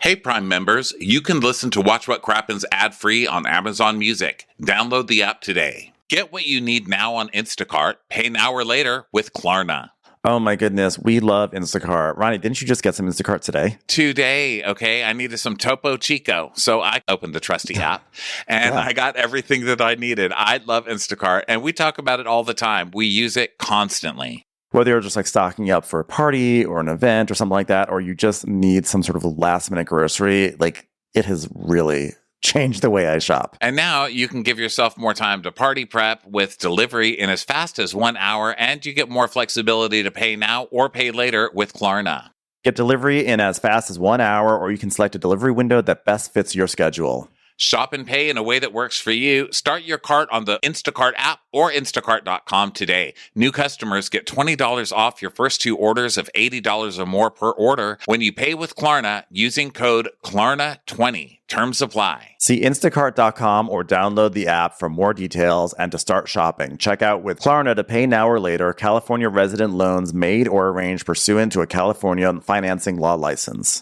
Hey, Prime members, you can listen to Watch What Crappens ad-free on Amazon Music. Download the app today. Get what you need now on Instacart. Pay now or later with Klarna. Oh my goodness, we love Instacart. Ronnie, didn't you just get some Instacart today? Today, okay, I needed some Topo Chico. So I opened the trusty app and I got everything that I needed. I love Instacart and we talk about it all the time. We use it constantly. Whether you're just like stocking up for a party or an event or something like that, or you just need some sort of last minute grocery, like it has really changed the way I shop. And now you can give yourself more time to party prep with delivery in as fast as 1 hour, and you get more flexibility to pay now or pay later with Klarna. Get delivery in as fast as 1 hour, or you can select a delivery window that best fits your schedule. Shop and pay in a way that works for you. Start your cart on the Instacart app or instacart.com today. New customers get $20 off your first 2 orders of $80 or more per order when you pay with Klarna using code KLARNA20. Terms apply. See instacart.com or download the app for more details and to start shopping. Check out with Klarna to pay now or later. California resident loans made or arranged pursuant to a California financing law license.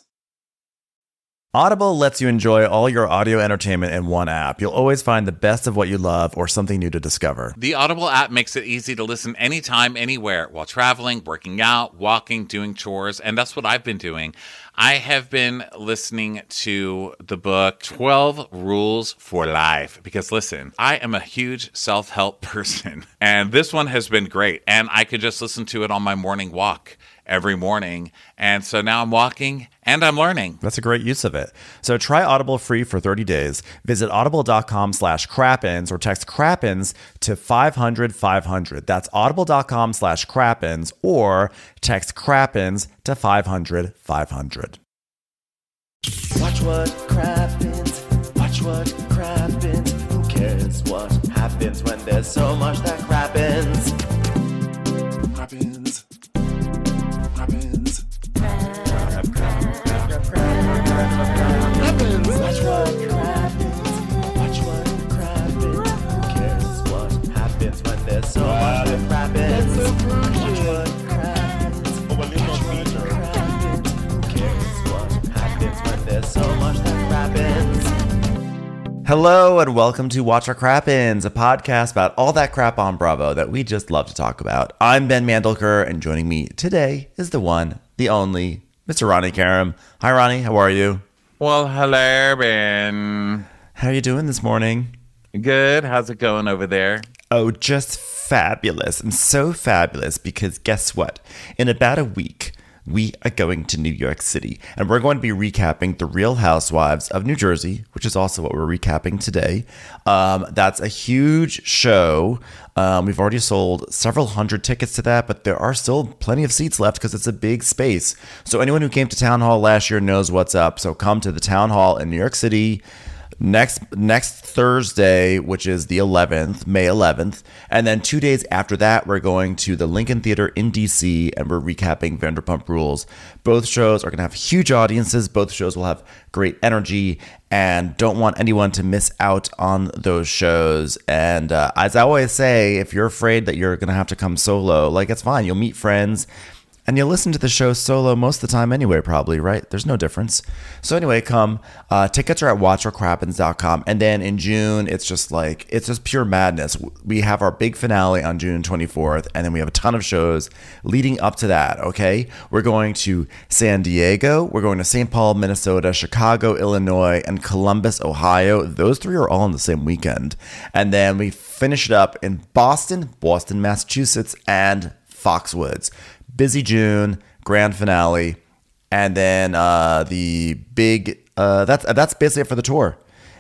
Audible lets you enjoy all your audio entertainment in one app. You'll always find the best of what you love or something new to discover. The Audible app makes it easy to listen anytime, anywhere, while traveling, working out, walking, doing chores, and that's what I've been doing. I have been listening to the book 12 Rules for Life because, listen, I am a huge self-help person, and this one has been great, and I could just listen to it on my morning walk every morning. And so now I'm walking and I'm learning. That's a great use of it. So try Audible free for 30 days. Visit audible.com/crappens or text crappens to 500-500. That's audible.com/crappens or text crappens to 500-500. Watch what crappens. Watch what crappens. Who cares what happens when there's so much that crappens? Crappens. Crappens. Crappens. Watch what crappens. Watch what crappens. Who cares what happens when there's so much that crappens? Watch what crappens. Watch what crappens. Who cares what happens when there's so much that crappens? Hello and welcome to Watch Our Crappens, a podcast about all that crap on Bravo that we just love to talk about. I'm Ben Mandelker, and joining me today is the one, the only, Mr. Ronnie Karam. Hi, Ronnie. How are you? Well, hello, Ben. How are you doing this morning? Good. How's it going over there? Oh, just fabulous. And so fabulous because guess what? In about a week, we are going to New York City, and we're going to be recapping the Real Housewives of New Jersey, which is also what we're recapping today. That's a huge show. We've already sold several hundred tickets to that, but there are still plenty of seats left because it's a big space. So anyone who came to Town Hall last year knows what's up. So come to the Town Hall in New York City next Thursday, which is the 11th, May 11th. And then 2 days after that, we're going to the Lincoln Theater in DC, and we're recapping Vanderpump Rules. Both shows are going to have huge audiences. Both shows will have great energy, and don't want anyone to miss out on those shows. And as I always say, if you're afraid that you're going to have to come solo, like, it's fine. You'll meet friends. And you'll listen to the show solo most of the time anyway, probably, right? There's no difference. So anyway, come. Tickets are at watchorcrappens.com. And then in June, it's just pure madness. We have our big finale on June 24th, and then we have a ton of shows leading up to that, okay? We're going to San Diego. We're going to St. Paul, Minnesota, Chicago, Illinois, and Columbus, Ohio. Those 3 are all on the same weekend. And then we finish it up in Boston, Massachusetts, and Foxwoods. Busy June, grand finale, and then the big, that's basically it for the tour.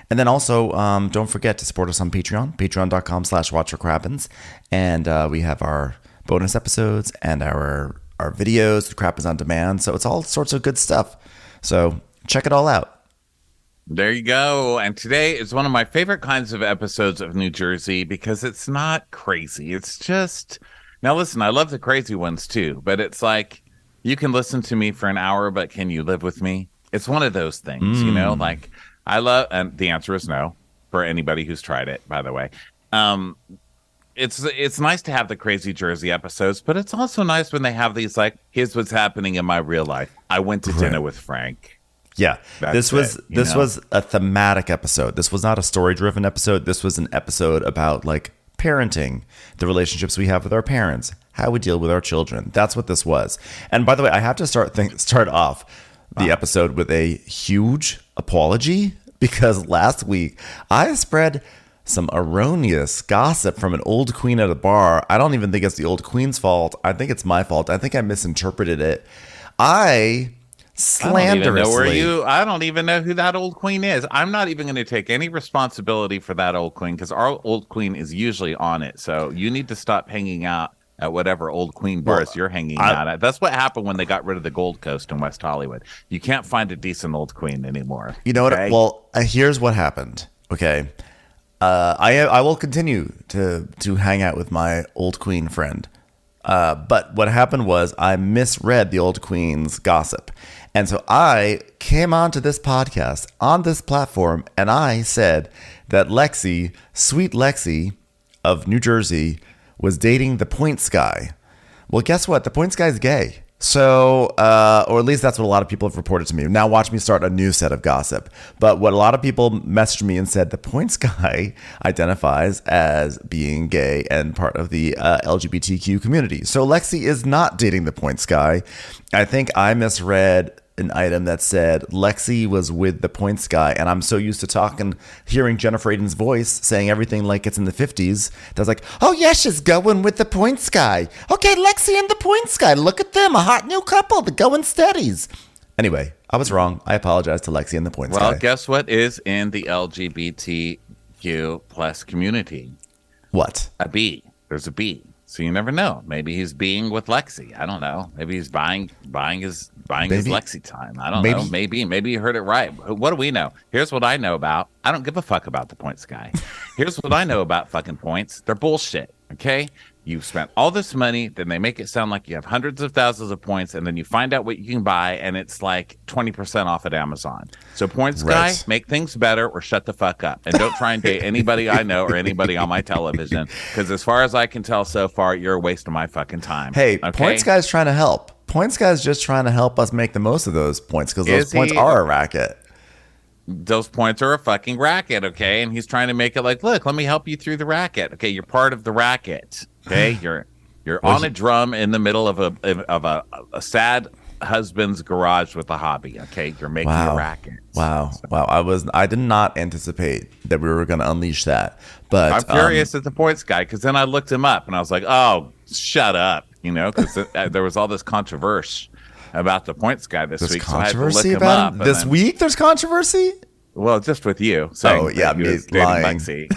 And then also, don't forget to support us on Patreon, patreon.com/watchforcrappens. And we have our bonus episodes and our videos, the Crappens on Demand. So it's all sorts of good stuff. So check it all out. There you go. And today is one of my favorite kinds of episodes of New Jersey because it's not crazy. It's just... Now, listen, I love the crazy ones, too, but it's like you can listen to me for an hour, but can you live with me? It's one of those things, you know, like I love, and the answer is no for anybody who's tried it, by the way. It's nice to have the crazy Jersey episodes, but it's also nice when they have these like, here's what's happening in my real life. I went to dinner with Frank. Yeah, That's this was a thematic episode. This was not a story-driven episode. This was an episode about like parenting, the relationships we have with our parents, how we deal with our children. That's what this was. And by the way, I have to start off the episode with a huge apology because last week I spread some erroneous gossip from an old queen at a bar. I don't even think it's the old queen's fault. I think it's my fault. I think I misinterpreted it. I slanderously. I don't even know who that old queen is. I'm not even going to take any responsibility for that old queen because our old queen is usually on it. So you need to stop hanging out at whatever old queen bars you're hanging out at. That's what happened when they got rid of the Gold Coast in West Hollywood. You can't find a decent old queen anymore. You know what? Well, here's what happened. Okay. I will continue to hang out with my old queen friend. But what happened was I misread the old queen's gossip. And so I came onto this podcast on this platform and I said that Lexi, sweet Lexi of New Jersey, was dating the Points guy. Well, guess what? The Points guy's gay. So, or at least that's what a lot of people have reported to me. Now watch me start a new set of gossip. But what a lot of people messaged me and said, the Points guy identifies as being gay and part of the LGBTQ community. So Lexi is not dating the Points guy. I think I misread an item that said Lexi was with the Points guy, and I'm so used to hearing Jennifer Aydin's voice saying everything like it's in the 50s. That was like, oh yeah, she's going with the Points guy. Okay, Lexi and the Points guy, look at them, a hot new couple, the going steadies. Anyway, I was wrong. I apologize to Lexi and the Points guy. Well, guess what is in the LGBTQ plus community? What? A B. There's a B. So you never know. Maybe he's being with Lexi. I don't know. Maybe he's buying his Lexi time. I don't know. Maybe you heard it right. What do we know? Here's what I know about. I don't give a fuck about the Points guy. Here's what I know about fucking points. They're bullshit. Okay? You've spent all this money, then they make it sound like you have hundreds of thousands of points, and then you find out what you can buy, and it's like 20% off at Amazon. So Points guy, make things better or shut the fuck up. And don't try and date anybody I know or anybody on my television, because as far as I can tell so far, you're a waste of my fucking time. Hey, okay? Points guy's trying to help. Points guy's just trying to help us make the most of those points, because those points are a racket. Those points are a fucking racket, okay? And he's trying to make it like, look, let me help you through the racket. Okay, you're part of the racket. Okay, you're on a drum in the middle of a sad husband's garage with a hobby. Okay, you're making a racket. Wow. I did not anticipate that we were going to unleash that. But I'm curious at the Points guy, because then I looked him up and I was like, oh, shut up, because there was all this controversy about the Points guy this week. So I had to look him up. This week there's controversy? Well, just with you. Oh, yeah, me lying. Lexi.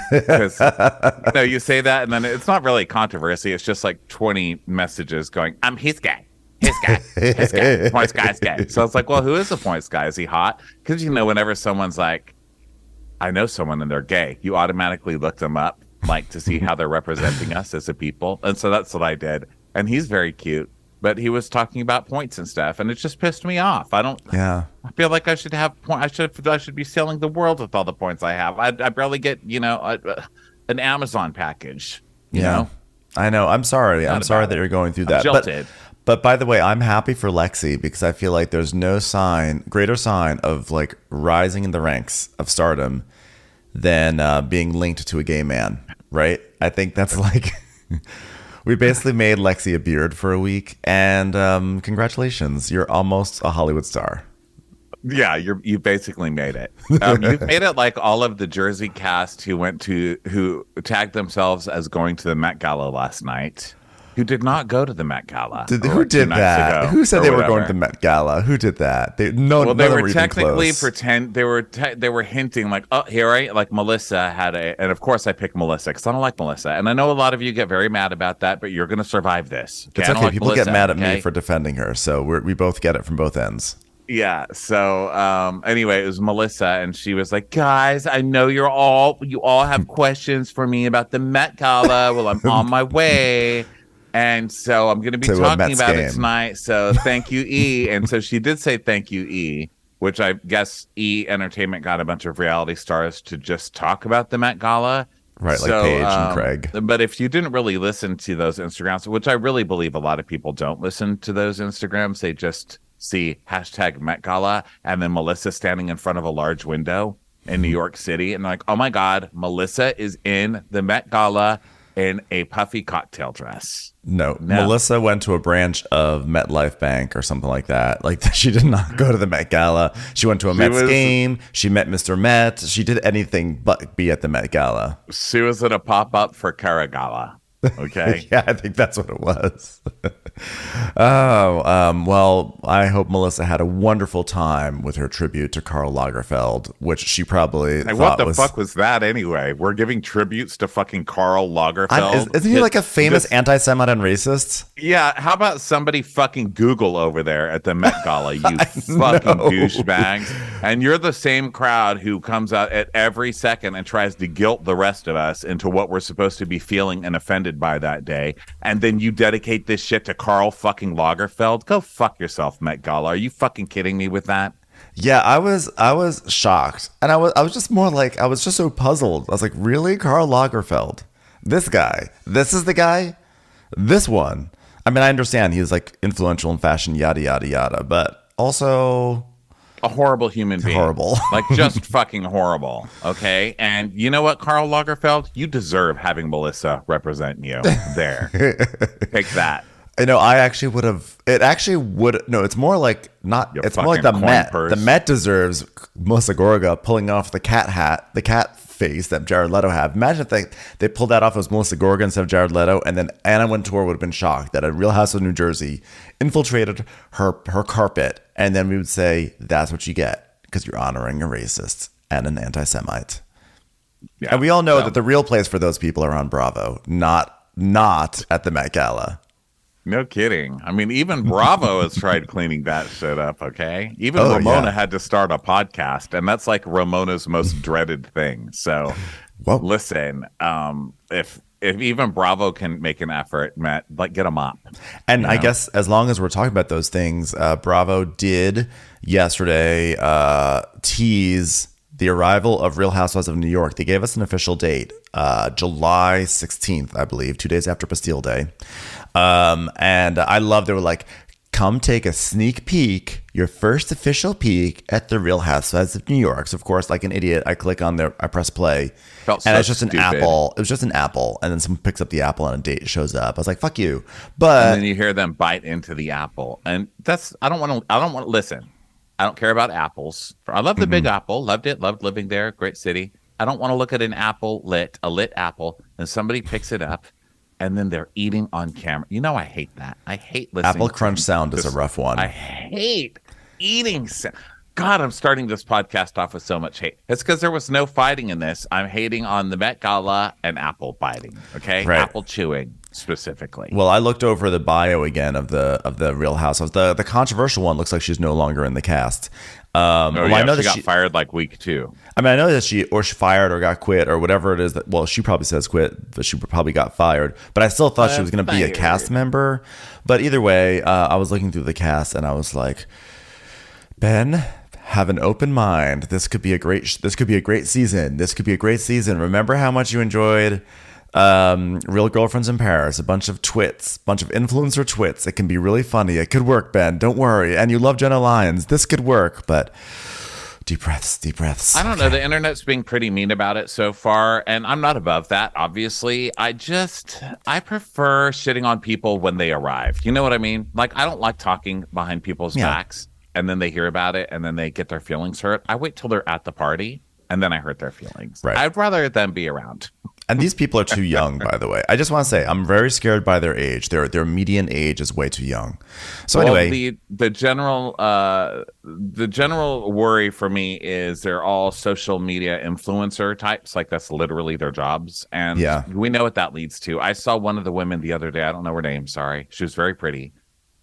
You say that, and then it's not really controversy. It's just like 20 messages going, I'm his guy. His guy. His guy. Points guy's guy. So it's like, well, who is the Points guy? Is he hot? Because, whenever someone's like, I know someone and they're gay, you automatically look them up, like, to see how they're representing us as a people. And so that's what I did. And he's very cute. But he was talking about points and stuff, and it just pissed me off. I feel like I should have points. I should be selling the world with all the points I have. I barely get, an Amazon package. You know? I know. I'm sorry. I'm sorry that you're going through that. But by the way, I'm happy for Lexi, because I feel like there's no greater sign of like rising in the ranks of stardom than being linked to a gay man, right? I think that's like. We basically made Lexi a beard for a week, and congratulations, you're almost a Hollywood star. Yeah, you basically made it. You've made it like all of the Jersey cast who tagged themselves as going to the Met Gala last night, who did not go to the Met Gala. Who did that? Who said they were going to the Met Gala? Who did that? They were technically they were hinting like, oh, here like Melissa had and of course I picked Melissa because I don't like Melissa, and I know a lot of you get very mad about that, but you're going to survive this. Okay? It's okay. Like people get mad at me for defending her, so we both get it from both ends. Yeah. So anyway, it was Melissa, and she was like, guys, I know you all have questions for me about the Met Gala. Well, I'm on my way. And so I'm going to be talking about it tonight. So thank you, E. And so she did say thank you, E, which I guess E Entertainment got a bunch of reality stars to just talk about the Met Gala. Right, like Paige and Craig. But if you didn't really listen to those Instagrams, which I really believe a lot of people don't listen to those Instagrams, they just see hashtag Met Gala and then Melissa standing in front of a large window in New York City. And like, oh my God, Melissa is in the Met Gala in a puffy cocktail dress. No, Melissa went to a branch of MetLife Bank or something like that. Like, she did not go to the Met Gala. She went to a Mets game. She met Mr. Met. She did anything but be at the Met Gala. She was at a pop-up for Caragala. Okay. Yeah, I think that's what it was. Well, I hope Melissa had a wonderful time with her tribute to Karl Lagerfeld, which she probably thought what the fuck was that anyway? We're giving tributes to fucking Karl Lagerfeld. Isn't he like a famous anti-Semite and racist? Yeah. How about somebody fucking Google over there at the Met Gala, you fucking douchebags? And you're the same crowd who comes out at every second and tries to guilt the rest of us into what we're supposed to be feeling and offended by that day, and then you dedicate this shit to Karl fucking Lagerfeld. Go fuck yourself, Met Gala. Are you fucking kidding me with that? Yeah, I was shocked, and I was just more like, I was just so puzzled. I was like, really, Karl Lagerfeld, this guy, this is the guy, this one. I mean, I understand he's like influential in fashion, yada yada yada, but also a horrible human being. Horrible. Like, just fucking horrible. Okay. And you know what, Karl Lagerfeld? You deserve having Melissa represent you. There. Take that. You know, I actually would have. It actually would. No, it's more like not. It's more like the Met. Purse. The Met deserves Melissa Gorga pulling off the cat hat, the cat face that Jared Leto had. Imagine if they pulled that off as Melissa Gorga instead of Jared Leto, and then Anna Wintour would have been shocked that a Real House of New Jersey infiltrated her carpet, and then we would say, that's what you get because you're honoring a racist and an anti-Semite. Yeah, and we all know that the real place for those people are on Bravo, not at the Met Gala. No kidding. I mean, even Bravo has tried cleaning that shit up, okay? Even Ramona had to start a podcast, and that's like Ramona's most dreaded thing. So, listen, if even Bravo can make an effort, Matt, like, get a mop. And I guess as long as we're talking about those things, Bravo did yesterday tease the arrival of Real Housewives of New York. They gave us an official date, July 16th, I believe, 2 days after Bastille Day. And I love, they were like, come take a sneak peek, your first official peek at the Real Housewives of New York. So, of course, like an idiot, I click on there, I press play, and it's just an apple. It was just an apple, and then someone picks up the apple and a date shows up. I was like, fuck you. But and then you hear them bite into the apple, and that's I don't want to listen. I don't care about apples. I love the Big Apple. Loved it. Loved living there. Great city. I don't want to look at an apple a lit apple, and somebody picks it up, and then they're eating on camera. You know, I hate that. I hate listening. Apple crunch sound is a rough one. I hate eating sound. God, I'm starting this podcast off with so much hate. It's because there was no fighting in this. I'm hating on the Met Gala and apple biting. Okay, right. Apple chewing specifically. Well, I looked over the bio again of the Real Housewives. The controversial one looks like she's no longer in the cast. I know that she got fired like week 2. I mean, I know that she fired or got quit or whatever it is that. Well, she probably says quit, but she probably got fired. But I still thought she was going to be a cast member. But either way, I was looking through the cast and I was like, Ben, have an open mind. This could be a great season. This could be a great season. Remember how much you enjoyed Real Girlfriends in Paris, a bunch of influencer twits. It can be really funny. It could work, Ben. Don't worry. And you love Jenna Lyons. This could work, but deep breaths. I don't know. The internet's being pretty mean about it so far, and I'm not above that, obviously. I prefer shitting on people when they arrive. You know what I mean? Like, I don't like talking behind people's backs, and then they hear about it, and then they get their feelings hurt. I wait till they're at the party, and then I hurt their feelings. Right. I'd rather them be around. And these people are too young, by the way. I just want to say, I'm very scared by their age. Their median age is way too young. So anyway, the general worry for me is they're all social media influencer types. Like, that's literally their jobs, and we know what that leads to. I saw one of the women the other day. I don't know her name. Sorry, she was very pretty,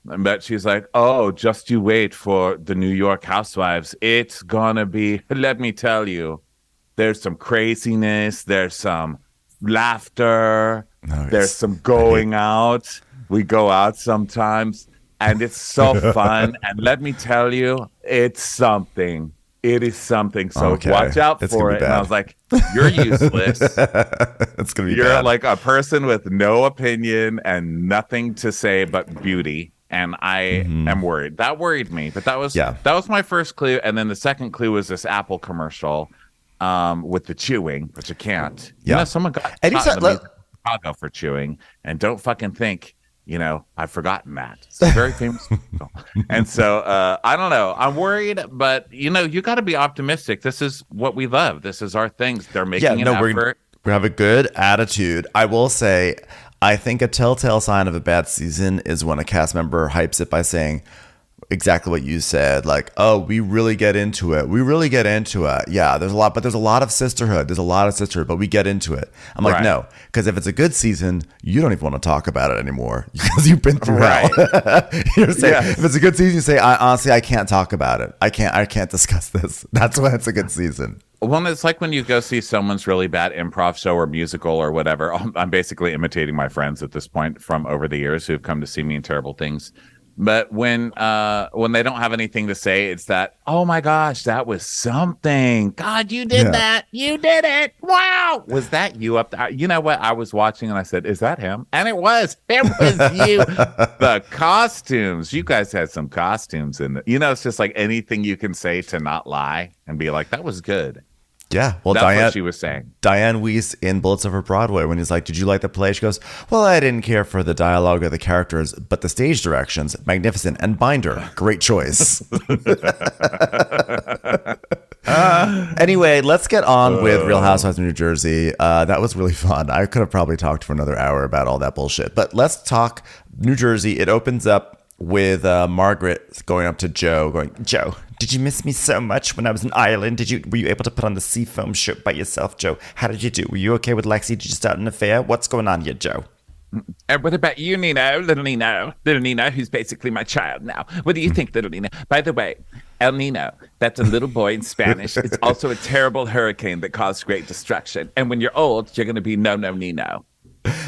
but she's like, "Oh, just you wait for the New York Housewives. It's gonna be. Let me tell you, there's some craziness. There's some." Laughter, there's some going out. We go out sometimes, and it's so fun. And let me tell you, it's something. It is something. So watch out for it. And I was like, you're useless. It's gonna be You're like a person with no opinion and nothing to say but beauty. and I am worried. That worried me, but that was my first clue. And then the second clue was this Apple commercial with the chewing, which I can't. Yeah. Someone got caught in the music of Chicago for chewing, and don't fucking think, I've forgotten that. It's a very famous commercial. And so I don't know. I'm worried, but you got to be optimistic. This is what we love. This is our things. They're making an effort. We have a good attitude. I will say, I think a telltale sign of a bad season is when a cast member hypes it by saying exactly what you said, like, oh, we really get into it. Yeah, there's a lot of sisterhood. But we get into it. I'm like, no, because if it's a good season, you don't even want to talk about it anymore because you've been through hell. You're saying, if it's a good season, you say, honestly, I can't talk about it. I can't discuss this. That's when it's a good season. Well, it's like when you go see someone's really bad improv show or musical or whatever. I'm basically imitating my friends at this point from over the years who've come to see me in terrible things. But when they don't have anything to say, it's that, oh my gosh, that was something. God, you did that. You did it. Wow. Was that you up there? You know what? I was watching and I said, is that him? And it was. It was you. The costumes. You guys had some costumes in it. It's just like anything you can say to not lie and be like, that was good. Yeah, well, that's what she was saying. Diane Weiss in Bullets Over Broadway, when he's like, did you like the play? She goes, well, I didn't care for the dialogue or the characters, but the stage directions, magnificent, and binder, great choice. Anyway, let's get on with Real Housewives of New Jersey. That was really fun. I could have probably talked for another hour about all that bullshit. But let's talk New Jersey. It opens up with Margaret going up to Joe, going, Joe, did you miss me so much when I was in Ireland? Were you able to put on the seafoam shirt by yourself, Joe? How did you do? Were you okay with Lexi? Did you start an affair? What's going on here, Joe? And what about you, Nino? Little Nino, who's basically my child now. What do you think, little Nino? By the way, El Nino, that's a little boy in Spanish. It's also a terrible hurricane that caused great destruction. And when you're old, you're going to be no, Nino.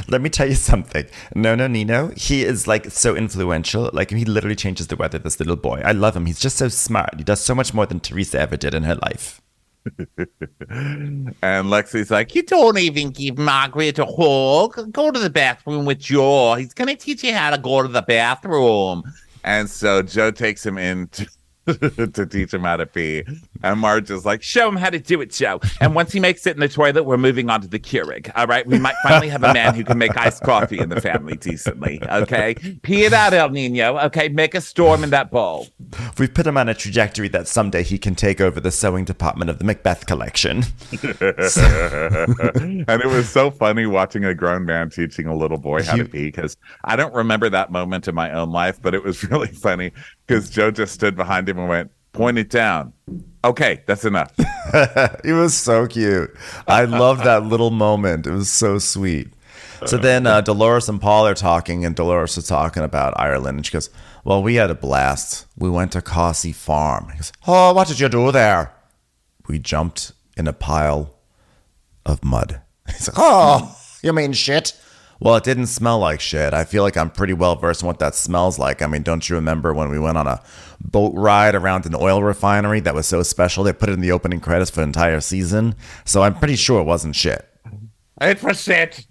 Let me tell you something. No, Nino, he is like so influential. Like he literally changes the weather, this little boy. I love him. He's just so smart. He does so much more than Teresa ever did in her life. And Lexi's like, you don't even give Margaret a hug. Go to the bathroom with Joe. He's going to teach you how to go to the bathroom. And so Joe takes him in to teach him how to pee. And Marge is like, show him how to do it, Joe. And once he makes it in the toilet, we're moving on to the Keurig. All right? We might finally have a man who can make iced coffee in the family decently. Okay? Pee it out, El Nino. Okay? Make a storm in that bowl. We've put him on a trajectory that someday he can take over the sewing department of the Macbeth collection. And it was so funny watching a grown man teaching a little boy how to pee, because I don't remember that moment in my own life, but it was really funny because Joe just stood behind him and went, point it down. Okay, that's enough. It was so cute. I love that little moment. It was so sweet. So then Dolores and Paul are talking, and Dolores is talking about Ireland, and she goes, well, we had a blast. We went to Carsey Farm. He goes, oh, what did you do there? We jumped in a pile of mud. He's like, oh, you mean shit? Well, it didn't smell like shit. I feel like I'm pretty well versed in what that smells like. I mean, don't you remember when we went on a boat ride around an oil refinery that was so special? They put it in the opening credits for the entire season. So I'm pretty sure it wasn't shit. It was shit.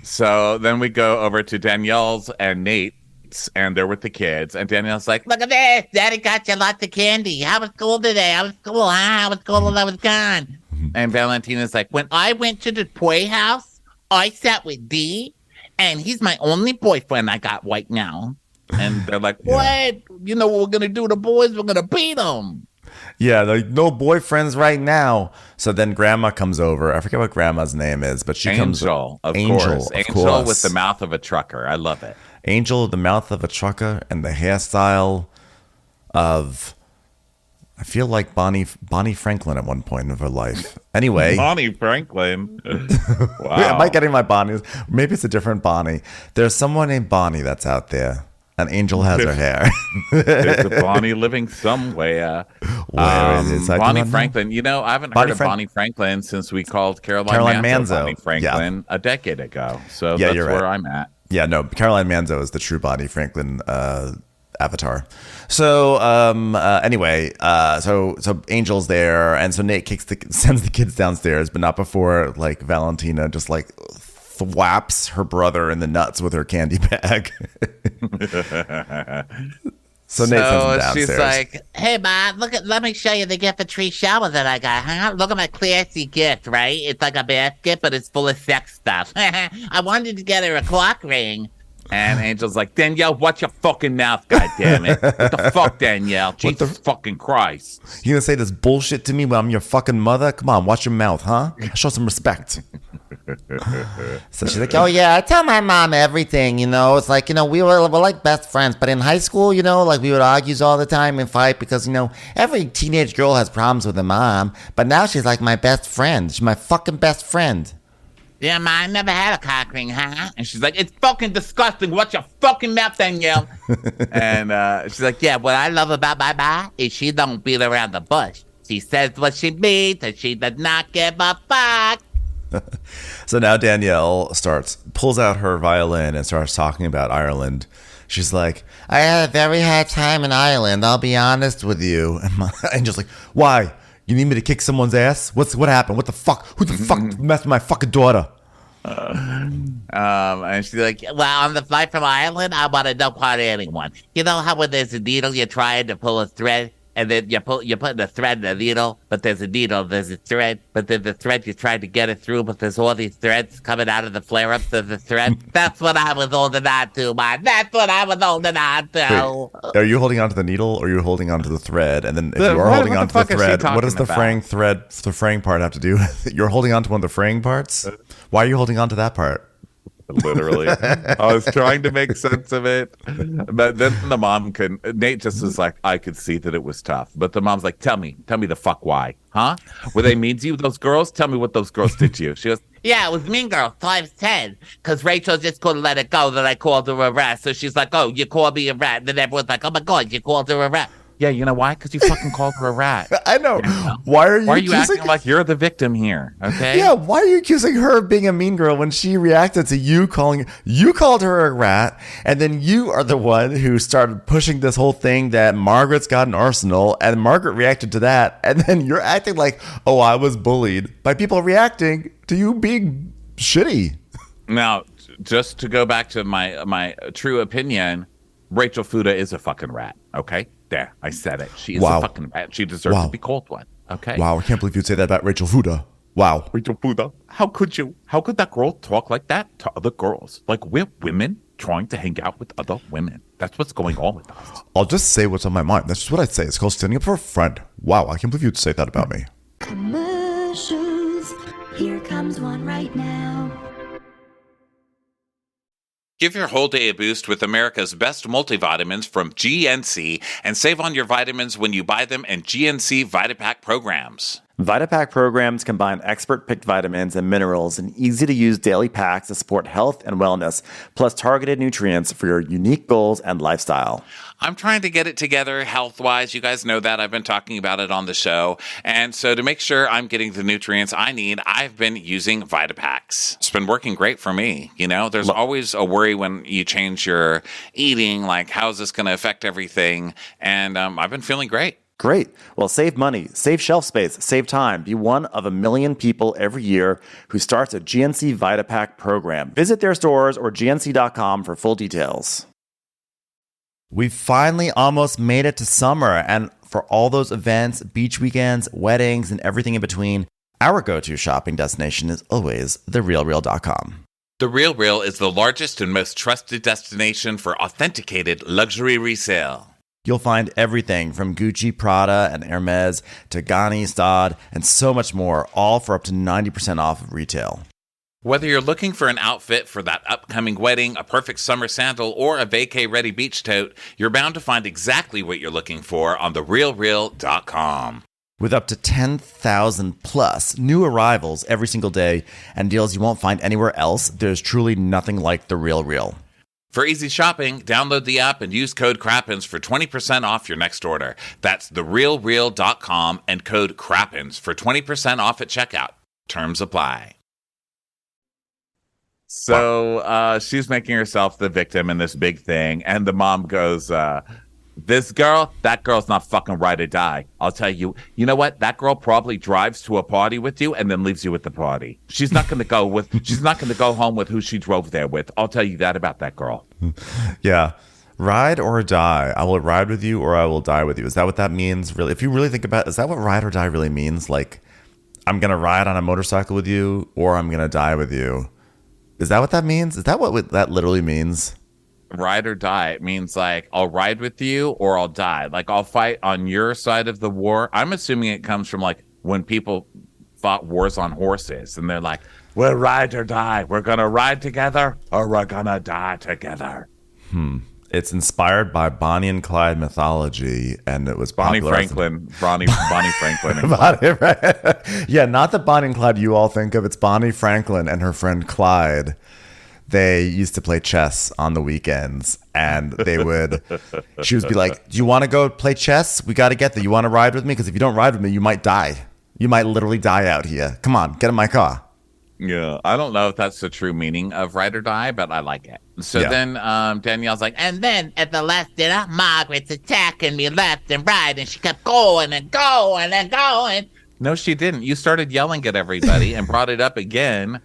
So then we go over to Danielle's and Nate's, and they're with the kids. And Danielle's like, look at this. Daddy got you lots of candy. How was school today? How was school? How was school while I was gone? And Valentina's like, when I went to the toy house, I sat with Dee. And he's my only boyfriend I got right now. And they're like, what? Yeah. You know what we're going to do to boys? We're going to beat them. Yeah, like, no boyfriends right now. So then Grandma comes over. I forget what Grandma's name is, but she comes. Angel, of course. Angel with the mouth of a trucker. I love it. Angel with the mouth of a trucker and the hairstyle of... I feel like Bonnie Franklin at one point of her life. Anyway. Bonnie Franklin. Wow. Am I getting my Bonnies? Maybe it's a different Bonnie. There's someone named Bonnie that's out there. And Angel has her hair. There's a Bonnie living somewhere. Where is it? Bonnie Franklin. You know, I haven't heard of Bonnie Franklin since we called Caroline Manzo Bonnie Franklin a decade ago. So that's where I'm at. Yeah, no, Caroline Manzo is the true Bonnie Franklin avatar. So anyway, so Angel's there, and so Nate sends the kids downstairs, but not before like Valentina just like thwaps her brother in the nuts with her candy bag. So Nate sends him downstairs. She's like, Hey, Ma, let me show you the gift for tree shower that I got, huh? Look at my classy gift, right? It's like a basket, but it's full of sex stuff. I wanted to get her a clock ring. And Angel's like, Danielle, watch your fucking mouth, goddammit. What the fuck, Danielle? Jesus fucking Christ. You gonna say this bullshit to me when I'm your fucking mother? Come on, watch your mouth, huh? Show some respect. So she's like, Oh, yeah, I tell my mom everything, you know. It's like, you know, we're like best friends. But in high school, you know, like we would argue all the time and fight because, you know, every teenage girl has problems with her mom. But now she's like my best friend. She's my fucking best friend. Yeah, Ma, I never had a cock ring, huh? And she's like, it's fucking disgusting. Watch your fucking mouth, Danielle. And she's like, Yeah, what I love about my Ma is she don't beat around the bush. She says what she means and she does not give a fuck. So now Danielle pulls out her violin and starts talking about Ireland. She's like, I had a very hard time in Ireland, I'll be honest with you. And Angel's like, why? You need me to kick someone's ass? What happened? What the fuck? Who the fuck messed with my fucking daughter? and she's like, Well, on the flight from Ireland, I want to don't part anyone. You know how when there's a needle, you're trying to pull a thread, and then you're putting the thread in the needle, but there's a needle, there's a thread, but then the thread, you're trying to get it through, but there's all these threads coming out of the flare-ups of the thread. That's what I was holding on to, man. That's what I was holding on to. Wait, are you holding onto the needle or are you holding onto the thread? And then if you are holding onto the thread, what does the fraying part have to do with it? You're holding onto one of the fraying parts? Why are you holding onto that part? Literally. I was trying to make sense of it. But then the mom Nate just was like, I could see that it was tough. But the mom's like, tell me the fuck why. Huh? Were they mean to you, those girls? Tell me what those girls did to you. She goes, Yeah, it was Mean Girl, 5'10", because Rachel just couldn't let it go that I called her a rat. So she's like, oh, you called me a rat. And then everyone's like, oh my God, you called her a rat. yeah, you know why? Because you fucking called her a rat. I know. Yeah. Why are you acting like you're the victim here? Okay. Yeah, why are you accusing her of being a mean girl when she reacted to you called her a rat, and then you are the one who started pushing this whole thing that Margaret's got an arsenal, and Margaret reacted to that, and then you're acting like, oh, I was bullied by people reacting to you being shitty. Now, just to go back to my true opinion, Rachel Fuda is a fucking rat. Okay, there, I said it. She is a fucking rat. She deserves to be called one. Okay. Wow, I can't believe you'd say that about Rachel Fuda. Wow. Rachel Fuda. How could you? How could that girl talk like that to other girls? Like, we're women trying to hang out with other women. That's what's going on with us. I'll just say what's on my mind. That's just what I'd say. It's called standing up for a friend. Wow, I can't believe you'd say that about me. Commercials. Here comes one right now. Give your whole day a boost with America's best multivitamins from GNC and save on your vitamins when you buy them in GNC VitaPack programs. VitaPack programs combine expert-picked vitamins and minerals in easy-to-use daily packs to support health and wellness, plus targeted nutrients for your unique goals and lifestyle. I'm trying to get it together health-wise. You guys know that. I've been talking about it on the show. And so to make sure I'm getting the nutrients I need, I've been using VitaPacks. It's been working great for me. You know, there's always a worry when you change your eating, like how's this going to affect everything? And I've been feeling great. Great. Well, save money, save shelf space, save time. Be one of 1 million people every year who starts a GNC VitaPack program. Visit their stores or gnc.com for full details. We finally almost made it to summer, and for all those events, beach weekends, weddings, and everything in between, our go-to shopping destination is always therealreal.com. The Real Real is the largest and most trusted destination for authenticated luxury resale. You'll find everything from Gucci, Prada, and Hermes to Ganni, Staud, and so much more, all for up to 90% off of retail. Whether you're looking for an outfit for that upcoming wedding, a perfect summer sandal, or a vacay-ready beach tote, you're bound to find exactly what you're looking for on therealreal.com. With up to 10,000 plus new arrivals every single day and deals you won't find anywhere else, there's truly nothing like The Real Real. For easy shopping, download the app and use code CRAPPINS for 20% off your next order. That's therealreal.com and code CRAPPINS for 20% off at checkout. Terms apply. So she's making herself the victim in this big thing, and the mom goes, This girl, that girl's not fucking ride or die. I'll tell you. You know what? That girl probably drives to a party with you and then leaves you at the party. She's not going to go with. She's not going to go home with who she drove there with. I'll tell you that about that girl. Yeah. Ride or die. I will ride with you or I will die with you. Is that what that means? Really? If you really think about it, is that what ride or die really means? Like, I'm going to ride on a motorcycle with you or I'm going to die with you. Is that what that means? Is that what that literally means? Ride or die. It means like I'll ride with you or I'll die. Like I'll fight on your side of the war. I'm assuming it comes from like when people fought wars on horses and they're like, we're ride or die. We're going to ride together or we're going to die together. It's inspired by Bonnie and Clyde mythology, and it was Bonnie popularized- Franklin. Bonnie Franklin. And Yeah, not the Bonnie and Clyde you all think of. It's Bonnie Franklin and her friend Clyde. They used to play chess on the weekends, and she would be like, do you want to go play chess? We got to get there. You want to ride with me? Because if you don't ride with me, you might die. You might literally die out here. Come on, get in my car. Yeah, I don't know if that's the true meaning of ride or die, but I like it. So Yeah. then Danielle's like, And then at the last dinner, Margaret's attacking me left and right, and she kept going and going and going. no, she didn't. You started yelling at everybody and brought it up again.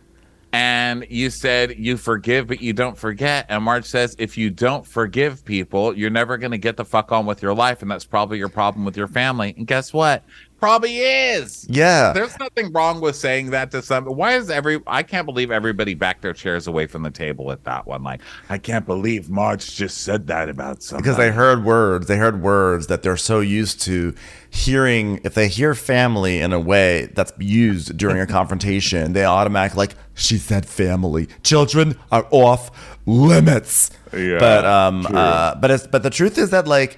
And you said you forgive, but you don't forget. And Marge says, if you don't forgive people, you're never going to get the fuck on with your life. And that's probably your problem with your family. And guess what? Probably is. Yeah. There's nothing wrong with saying that to some. Why is I can't believe everybody backed their chairs away from the table at that one. Like, I can't believe Marge just said that about somebody. Because they heard words. They heard words that they're so used to hearing. If they hear family in a way that's used during a confrontation, they automatically like, she said family. Children are off limits. Yeah, But the truth is that like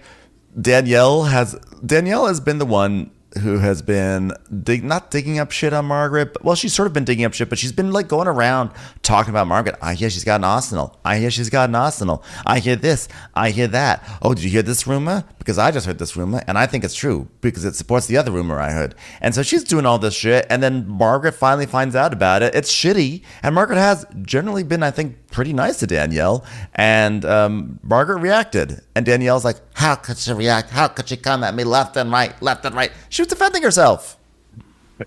Danielle has been the one who has been not digging up shit on Margaret. But, well, she's sort of been digging up shit, but she's been like going around talking about Margaret. I hear she's got an arsenal. I hear she's got an arsenal. I hear this. I hear that. Oh, did you hear this rumor? Because I just heard this rumor, and I think it's true because it supports the other rumor I heard. And so she's doing all this shit, and then Margaret finally finds out about it. It's shitty, and Margaret has generally been, I think, pretty nice to Danielle, and Margaret reacted, and Danielle's like, how could she react? How could she come at me left and right? She was defending herself.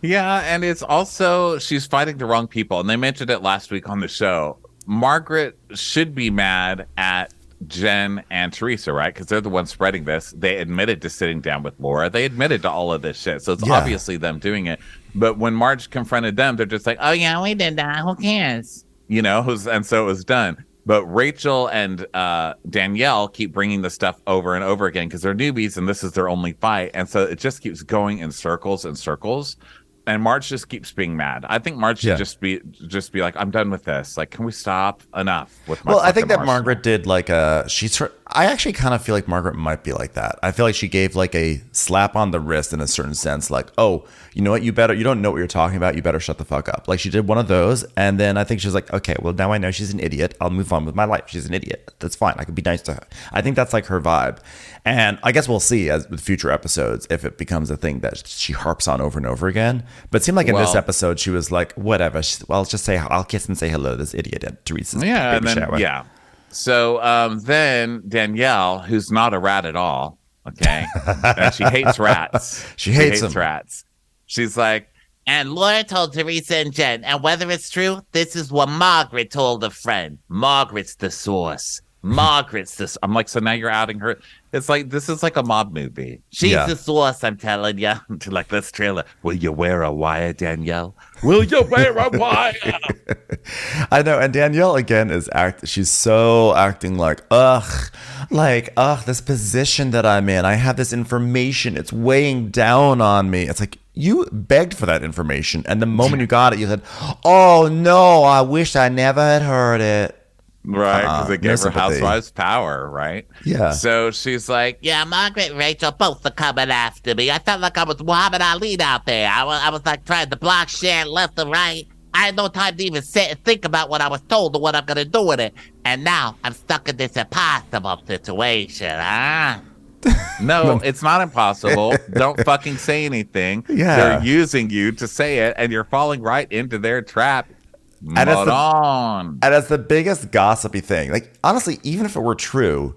Yeah, and it's also she's fighting the wrong people, and they mentioned it last week on the show. Margaret should be mad at Jen and Teresa, right? Because they're the ones spreading this. They admitted to sitting down with Laura. They admitted to all of this shit, so it's obviously them doing it. But when Marge confronted them, they're just like, "Oh yeah, we did that. Who cares?" You know, and so it was done. But Rachel and Danielle keep bringing the stuff over and over again because they're newbies and this is their only fight. And so it just keeps going in circles and circles. And Marge just keeps being mad. I think Marge should just be like, I'm done with this. Like, can we stop? Enough with my Well, I think that Marge. Margaret did like I actually kind of feel like Margaret might be like that. I feel like she gave like a slap on the wrist in a certain sense. Like, oh, you know what? You don't know what you're talking about. You better shut the fuck up. Like she did one of those. And then I think she's like, okay, well now I know she's an idiot. I'll move on with my life. She's an idiot. That's fine. I can be nice to her. I think that's like her vibe. And I guess we'll see as with future episodes if it becomes a thing that she harps on over and over again. But it seemed like in this episode, she was like, whatever. I'll just say, I'll kiss and say hello to this idiot at Teresa's baby shower. Yeah. So then Danielle, who's not a rat at all, okay, and she hates rats. She hates them. Rats. She's like, And Laura told Teresa and Jen, and whether it's true, this is what Margaret told a friend. Margaret's the source. Margaret's the. I'm like, so now you're outing her. It's like this is like a mob movie. She's the source, I'm telling you. Like this trailer. Will you wear a wire, Danielle? Will you wear a wire? I know, and Danielle again she's so acting like this position that I'm in. I have this information. It's weighing down on me. It's like you begged for that information, and the moment you got it, you said, "Oh no, I wish I never had heard it." Right, because it gave her sympathy. housewives power, right? Yeah. So she's like, Yeah, Margaret and Rachel both are coming after me. I felt like I was Muhammad Ali out there. I was like trying to block shit left and right. I had no time to even sit and think about what I was told or what I'm going to do with it. And now I'm stuck in this impossible situation, huh? no, it's not impossible. Don't fucking say anything. Yeah. They're using you to say it, and you're falling right into their trap. And And it's the biggest gossipy thing. Like, honestly, even if it were true,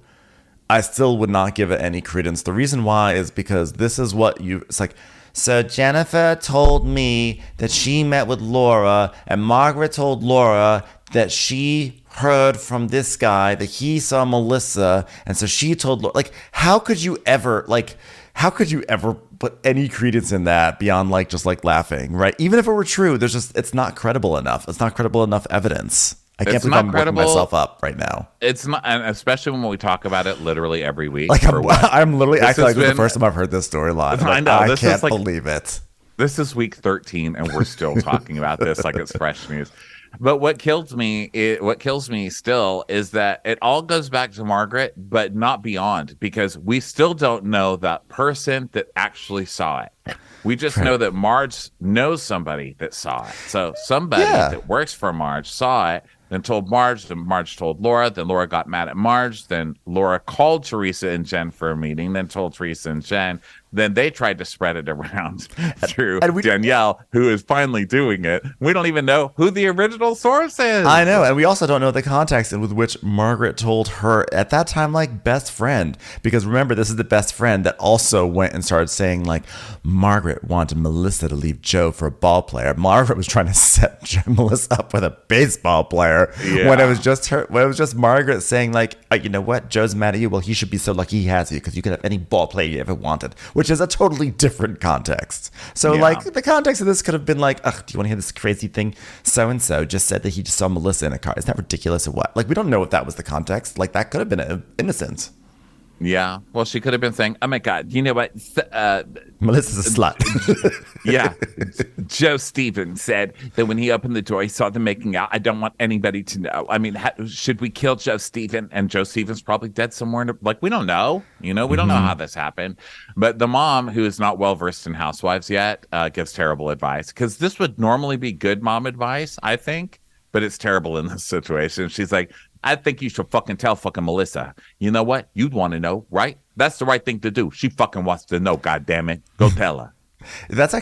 I still would not give it any credence. The reason why is because this is what it's like, so Jennifer told me that she met with Laura, and Margaret told Laura that she heard from this guy that he saw Melissa, and so she told Laura. Like, how could you ever put any credence in that beyond like just like laughing, right? Even if it were true, it's not credible enough. It's not credible enough evidence. I can't believe I'm working myself up right now. It's not, and especially when we talk about it literally every week. Like I'm literally acting like this is the first time I've heard this storyline. I know. I can't believe it. This is week 13, and we're still talking about this like it's fresh news. But what kills me still is that it all goes back to Margaret, but not beyond, because we still don't know that person that actually saw it. We just know that Marge knows somebody that saw it. So somebody that works for Marge saw it, then told Marge, then Marge told Laura, then Laura got mad at Marge, then Laura called Teresa and Jen for a meeting, then told Teresa and Jen, then they tried to spread it around through Danielle, who is finally doing it. We don't even know who the original source is. I know, and we also don't know the context with which Margaret told her at that time, like, best friend. Because remember, this is the best friend that also went and started saying, like, Margaret wanted Melissa to leave Joe for a ball player. Margaret was trying to set Melissa up with a baseball player when it was just her. When it was just Margaret saying, like, you know what, Joe's mad at you. Well, he should be so lucky he has you because you could have any ball player you ever wanted, which is a totally different context. So, like, the context of this could have been like, ugh, do you want to hear this crazy thing? So-and-so just said that he just saw Melissa in a car. Isn't that ridiculous or what? Like, we don't know if that was the context. Like, that could have been innocent. Yeah. Well, she could have been saying, oh, my God, you know what? Melissa's a slut. Yeah. Joe Stevens said that when he opened the door, he saw them making out. I don't want anybody to know. I mean, should we kill Joe Stevens? And Joe Stevens probably dead somewhere. Like, we don't know. You know, we don't know how this happened. But the mom, who is not well-versed in Housewives yet, gives terrible advice. Because this would normally be good mom advice, I think. But it's terrible in this situation. She's like, I think you should fucking tell fucking Melissa. You know what? You'd want to know, right? That's the right thing to do. She fucking wants to know, goddammit. Go tell her.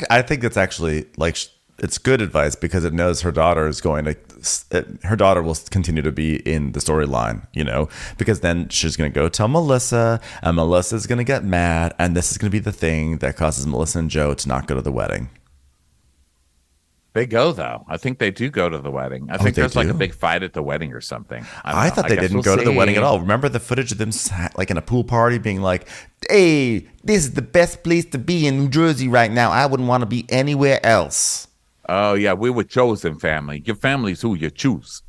I think it's actually, like, it's good advice because it knows her daughter is going to, her daughter will continue to be in the storyline, you know, because then she's going to go tell Melissa, and Melissa's going to get mad, and this is going to be the thing that causes Melissa and Joe to not go to the wedding. They go, though. I think they do go to the wedding. I think there's like a big fight at the wedding or something. I thought they didn't go to the wedding at all. Remember the footage of them like in a pool party being like, hey, this is the best place to be in New Jersey right now. I wouldn't want to be anywhere else. Oh, yeah. We were chosen family. Your family's who you choose.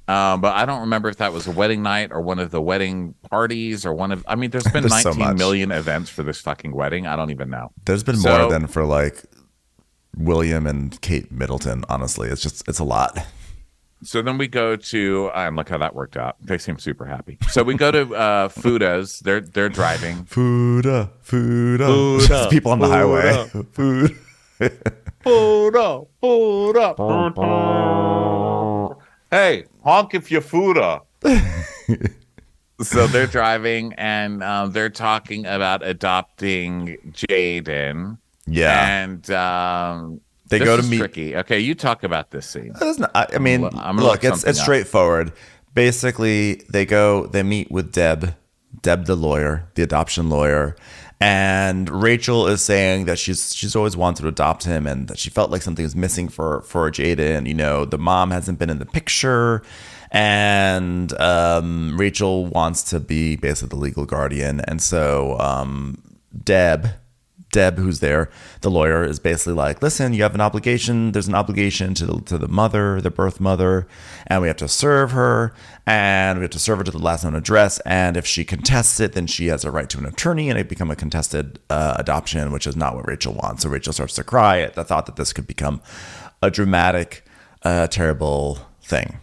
But I don't remember if that was a wedding night or one of the wedding parties or I mean, there's been 19 million events for this fucking wedding. I don't even know. There's been more than for like William and Kate Middleton, honestly. It's a lot. So then we go to look how that worked out. They seem super happy. So we go to Fuda's. They're driving. Fuda. Just people on the highway. Food. Fuda. Hey, honk if you're Fuda. So they're driving and they're talking about adopting Jaden. Yeah, and they go to meet. Tricky. Okay, you talk about this scene. I mean, look, it's straightforward. Basically, they meet with Deb the lawyer, the adoption lawyer, and Rachel is saying that she's always wanted to adopt him, and that she felt like something was missing for Jaden. You know, the mom hasn't been in the picture, and Rachel wants to be basically the legal guardian, and so Deb, who's there, the lawyer, is basically like, listen, you have an obligation. There's an obligation to the mother, the birth mother, and we have to serve her, and we have to serve her to the last known address. And if she contests it, then she has a right to an attorney, and it become a contested adoption, which is not what Rachel wants. So Rachel starts to cry at the thought that this could become a terrible thing.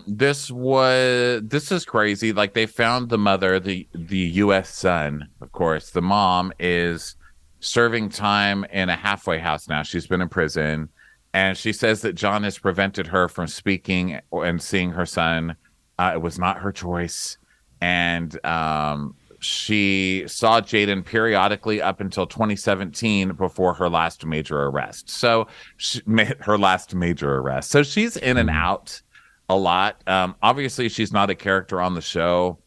This is crazy. Like, they found the mother, the U.S. son, of course. The mom is serving time in a halfway house now. She's been in prison, and she says that John has prevented her from speaking and seeing her son. It was not her choice, and she saw Jaden periodically up until 2017 before her last major arrest. So she's in and out a lot. Obviously, she's not a character on the show.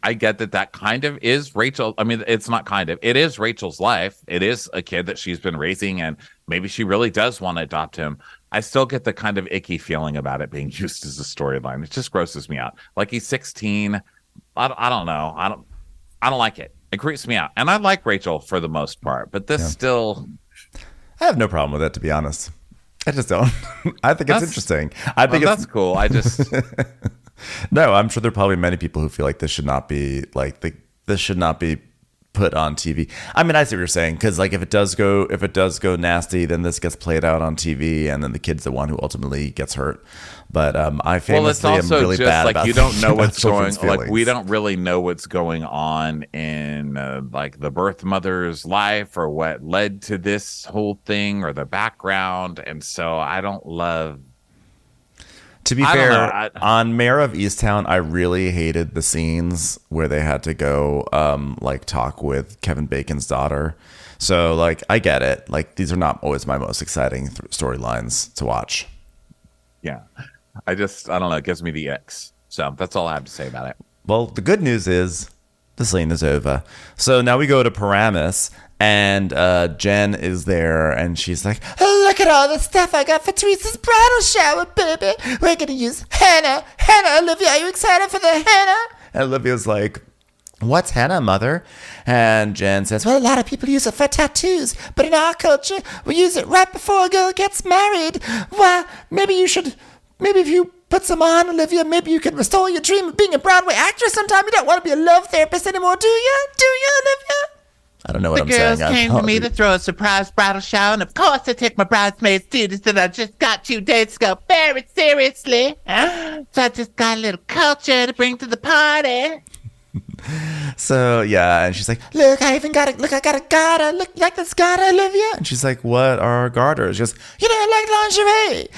I get that kind of is Rachel. I mean, it's not kind of. It is Rachel's life. It is a kid that she's been raising, and maybe she really does want to adopt him. I still get the kind of icky feeling about it being used as a storyline. It just grosses me out. Like he's 16. I don't know. I don't like it. It creeps me out. And I like Rachel for the most part, but this still. I have no problem with it, to be honest. I just don't. I think it's interesting. I think that's cool. I just. No, I'm sure there are probably many people who feel like this should not be this should not be put on TV. I mean, I see what you're saying, because like if it does go nasty, then this gets played out on TV, and then the kid's the one who ultimately gets hurt. But I famously am really bad about you don't know what's going. Feelings. Like we don't really know what's going on in like the birth mother's life, or what led to this whole thing, or the background, and so I don't love. To be fair, on Mayor of Easttown, I really hated the scenes where they had to go like talk with Kevin Bacon's daughter. So like I get it. Like these are not always my most exciting storylines to watch. Yeah. I don't know. It gives me the icks. So that's all I have to say about it. Well, the good news is the scene is over. So now we go to Paramus, and Jen is there, and she's like, "Oh, look at all the stuff I got for Teresa's bridal shower, baby. We're going to use henna. Henna, Olivia, are you excited for the henna?" And Olivia's like, "What's henna, mother?" And Jen says, "Well, a lot of people use it for tattoos, but in our culture, we use it right before a girl gets married. Well, maybe if you put some on, Olivia, maybe you can restore your dream of being a Broadway actress sometime. You don't want to be a love therapist anymore, do you? Do you, Olivia?" I don't know what I'm saying. The girls came to me to throw a surprise bridal shower, and of course I take my bridesmaid's duties that I just got 2 days ago very seriously. So I just got a little culture to bring to the party. So yeah, and she's like, "Look, I got a garter. Look, like this garter, Olivia." And she's like, "What are garters?" She goes, "Like lingerie.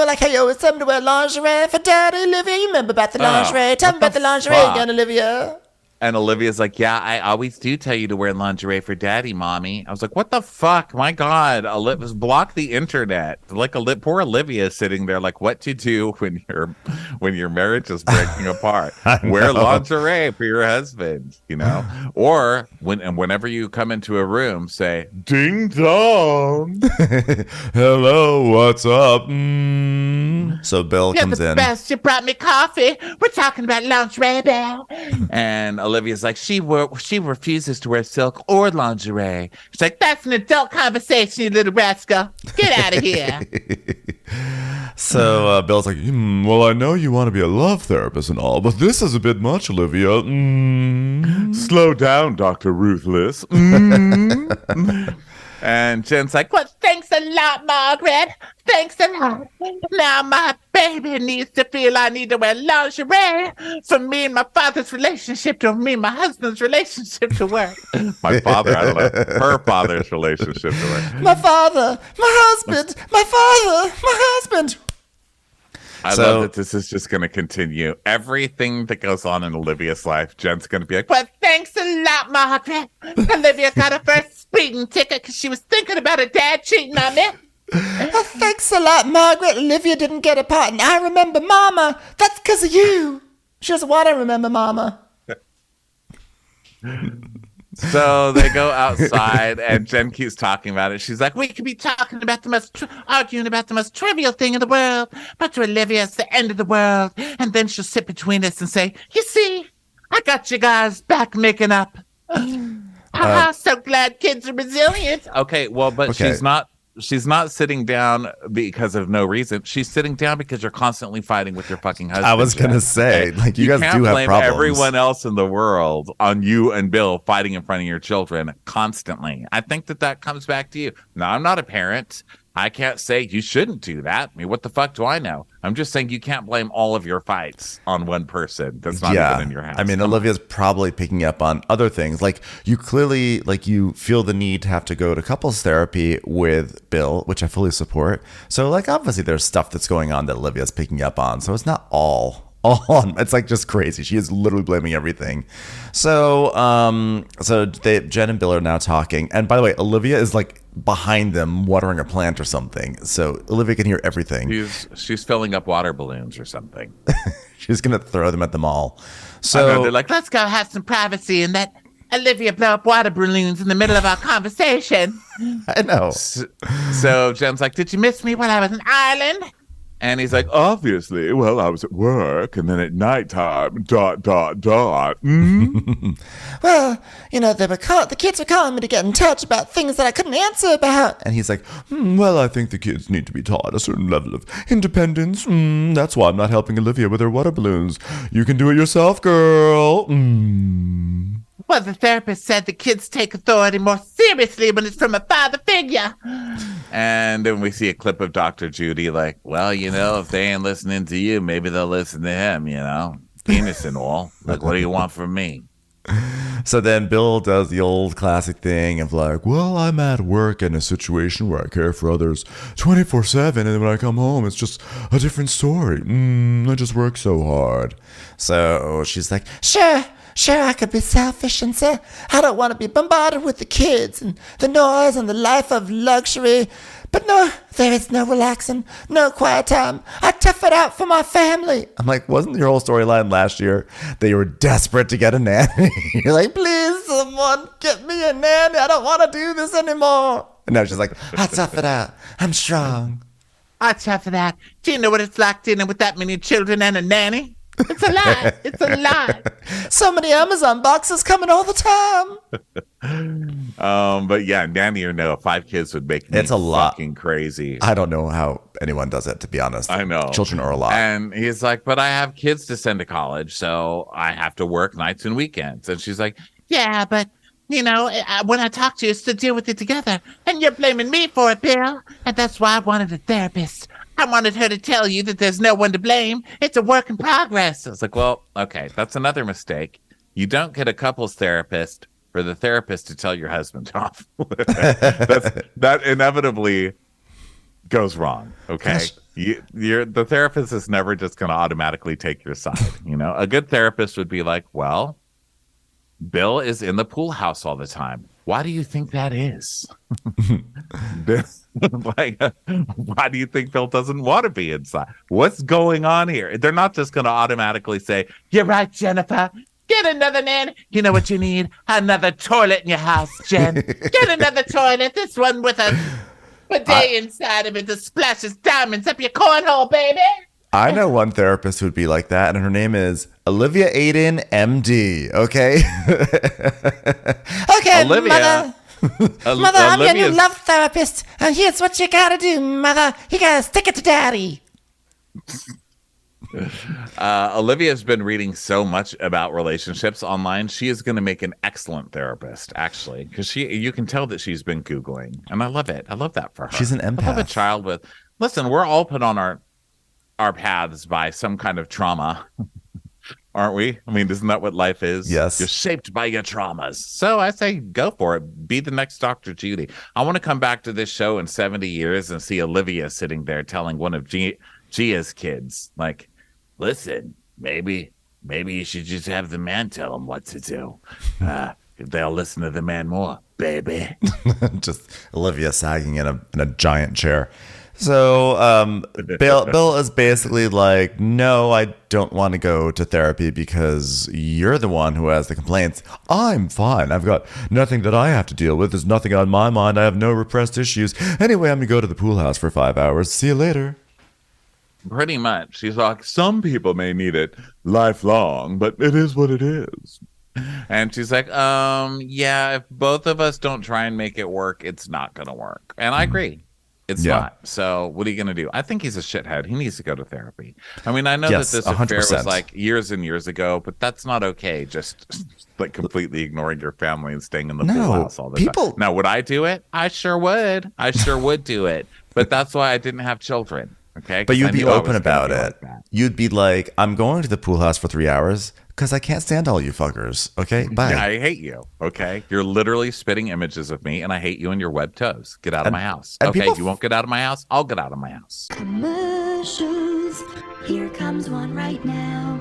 Like how you always tell me to wear lingerie for daddy, Olivia. You remember about the lingerie? Tell me about the lingerie again, Olivia." And Olivia's like, "Yeah, I always do tell you to wear lingerie for daddy, mommy." I was like, what the fuck? My God. Block the internet. Like poor Olivia is sitting there like, what to do when your marriage is breaking apart. Wear lingerie for your husband, Or whenever you come into a room, say, "Ding dong." "Hello, what's up?" So Bill You're comes the in. best. You brought me coffee. We're talking about lingerie, Bill. And Olivia's like, she refuses to wear silk Or lingerie. She's like, "That's an adult conversation, you little rascal. Get out of here." So Bill's like, "Well, I know you want to be a love therapist and all, but this is a bit much, Olivia." Slow down, Dr. Ruthless. And Jen's like, "Well, thanks a lot, Margaret. Thanks a lot. Now my baby needs to feel I need to wear lingerie for me and my father's relationship to me and my husband's relationship to work." My father, I don't know. Her father's relationship to work. "My father, my husband, my father, my husband." I love that this is just going to continue. Everything that goes on in Olivia's life, Jen's going to be like, "Well, thanks a lot, Margaret. Olivia got her first speeding ticket because she was thinking about her dad cheating on me." "Oh, thanks a lot, Margaret. Olivia didn't get a part, and I remember Mama. That's because of you." She doesn't want to remember Mama. So they go outside, and Jen keeps talking about it. She's like, "We could be talking about arguing about the most trivial thing in the world, but to Olivia, it's the end of the world." And then she'll sit between us and say, "You see, I got you guys back making up." So glad kids are resilient. Okay, well, but she's not sitting down because of no reason. She's sitting down because you're constantly fighting with your fucking husband. I was going to say, like, you guys can't do have blame problems. everyone else in the world on you and Bill fighting in front of your children constantly. I think that comes back to you. Now, I'm not a parent. I can't say you shouldn't do that. I mean, what the fuck do I know? I'm just saying you can't blame all of your fights on one person that's not even in your house. I mean, Olivia's probably picking up on other things. Like, you clearly, you feel the need to have to go to couples therapy with Bill, which I fully support. So, obviously there's stuff that's going on that Olivia's picking up on. So it's not all on. It's just crazy. She is literally blaming everything. So Jen and Bill are now talking. And by the way, Olivia is behind them watering a plant or something. So Olivia can hear everything. She's filling up water balloons or something. She's going to throw them at them all. I know, So they're like, let's go have some privacy and let Olivia blow up water balloons in the middle of our conversation. I know. So Jen's like, did you miss me when I was in Ireland? And he's like, Obviously, well, I was at work, and then at nighttime, ... Well, the kids were calling me to get in touch about things that I couldn't answer about. And he's like, well, I think the kids need to be taught a certain level of independence. That's why I'm not helping Olivia with her water balloons. You can do it yourself, girl. Well, the therapist said the kids take authority more seriously when it's from a father figure. And then we see a clip of Dr. Judy like, well, if they ain't listening to you, maybe they'll listen to him, penis and all. Like, what do you want from me? So then Bill does the old classic thing of like, well, I'm at work in a situation where I care for others 24/7. And then when I come home, it's just a different story. I just work so hard. So she's like, Sure, I could be selfish and say, I don't want to be bombarded with the kids and the noise and the life of luxury. But no, there is no relaxing, no quiet time. I tough it out for my family. I'm like, wasn't your whole storyline last year that you were desperate to get a nanny? You're like, please, someone get me a nanny. I don't want to do this anymore. And now she's like, I tough it out. I'm strong. I tough it out. Do you know what it's like dealing with that many children and a nanny? It's a lie. It's a lie. So many Amazon boxes coming all the time. But yeah, nanny or no, 5 kids would make me It's a lot. fucking crazy. I don't know how anyone does it, to be honest. I know. Children are a lot. And he's like, but I have kids to send to college, so I have to work nights and weekends. And she's like, Yeah, but, when I talk to you, it's to deal with it together. And you're blaming me for it, Bill. And that's why I wanted a therapist. I wanted her to tell you that there's no one to blame. It's a work in progress. I was like, well, okay, that's another mistake. You don't get a couples therapist for the therapist to tell your husband off. That inevitably goes wrong, okay? The therapist is never just going to automatically take your side. A good therapist would be like, well, Bill is in the pool house all the time. Why do you think that is? Why do you think Bill doesn't want to be inside? What's going on here? They're not just going to automatically say, you're right, Jennifer. Get another nanny. You know what you need? Another toilet in your house, Jen. Get another toilet. This one with a bidet inside of it that splashes diamonds up your cornhole, baby. I know one therapist who would be like that, and her name is Olivia Aiden, MD. Okay? Okay, Olivia. Mother, I'm your new Olivia's- love therapist, and here's what you gotta do, Mother. You gotta stick it to Daddy. Olivia's been reading so much about relationships online. She is going to make an excellent therapist, actually, because you can tell that she's been Googling, and I love it. I love that for her. She's an I love a empath. child with. Listen, we're all put on our paths by some kind of trauma, aren't we? I mean, isn't that what life is? Yes. You're shaped by your traumas. So I say go for it. Be the next Dr. Judy. I want to come back to this show in 70 years and see Olivia sitting there telling one of Gia's kids, like, listen, maybe you should just have the man tell them what to do. They'll listen to the man more, baby. Just Olivia sagging in a giant chair. So Bill is basically like, no, I don't want to go to therapy because you're the one who has the complaints. I'm fine. I've got nothing that I have to deal with. There's nothing on my mind. I have no repressed issues. Anyway, I'm going to go to the pool house for 5 hours. See you later. Pretty much. She's like, some people may need it lifelong, but it is what it is. And she's like, yeah, if both of us don't try and make it work, it's not going to work. And I agree. It's Yeah. not. So what are you going to do? I think he's a shithead. He needs to go to therapy. I mean, I know Yes, that this affair 100%. was like years and years ago, but that's not okay. Just like completely ignoring your family and staying in the pool No, house all the people- time. Now, would I do it? I sure would. I sure would do it. But that's why I didn't have children. Okay. But 'Cause I you'd be knew I open was gonna about be it. like that. You'd be like, I'm going to the pool house for 3 hours because I can't stand all you fuckers. Okay, bye. Yeah, I hate you. Okay, you're literally spitting images of me, and I hate you and your web toes. Get out of And- my house. and Okay, people- you won't get out of my house. I'll get out of my house. Commercials. Here comes one right now.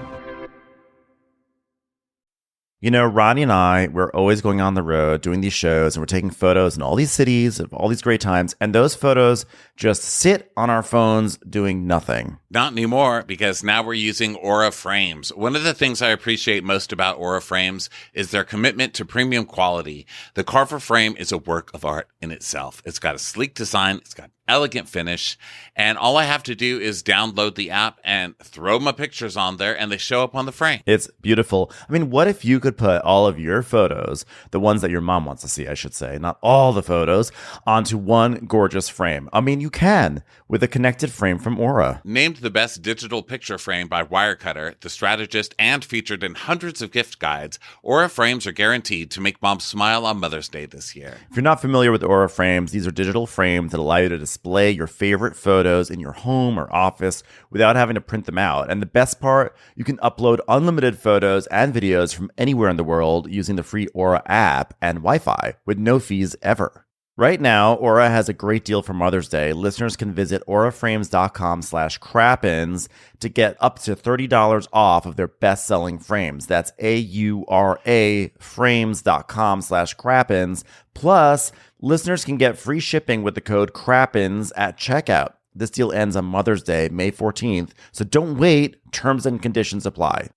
You know, Ronnie and I, we're always going on the road doing these shows and we're taking photos in all these cities of all these great times. And those photos just sit on our phones doing nothing. Not anymore, because now we're using Aura frames. One of the things I appreciate most about Aura frames is their commitment to premium quality. The Carver frame is a work of art in itself. It's got a sleek design. It's got elegant finish. And all I have to do is download the app and throw my pictures on there and they show up on the frame. It's beautiful. I mean, what if you could put all of your photos, the ones that your mom wants to see, I should say, not all the photos, onto one gorgeous frame? I mean, you can with a connected frame from Aura. Named the best digital picture frame by Wirecutter, The Strategist, and featured in hundreds of gift guides, Aura frames are guaranteed to make mom smile on Mother's Day this year. If you're not familiar with Aura frames, these are digital frames that allow you to display your favorite photos in your home or office without having to print them out. And the best part, you can upload unlimited photos and videos from anywhere in the world using the free Aura app and Wi-Fi with no fees ever. Right now, Aura has a great deal for Mother's Day. Listeners can visit auraframes.com/crappins to get up to $30 off of their best-selling frames. That's AURA frames.com/crappins. Plus, listeners can get free shipping with the code crappins at checkout. This deal ends on Mother's Day, May 14th, so don't wait. Terms and conditions apply.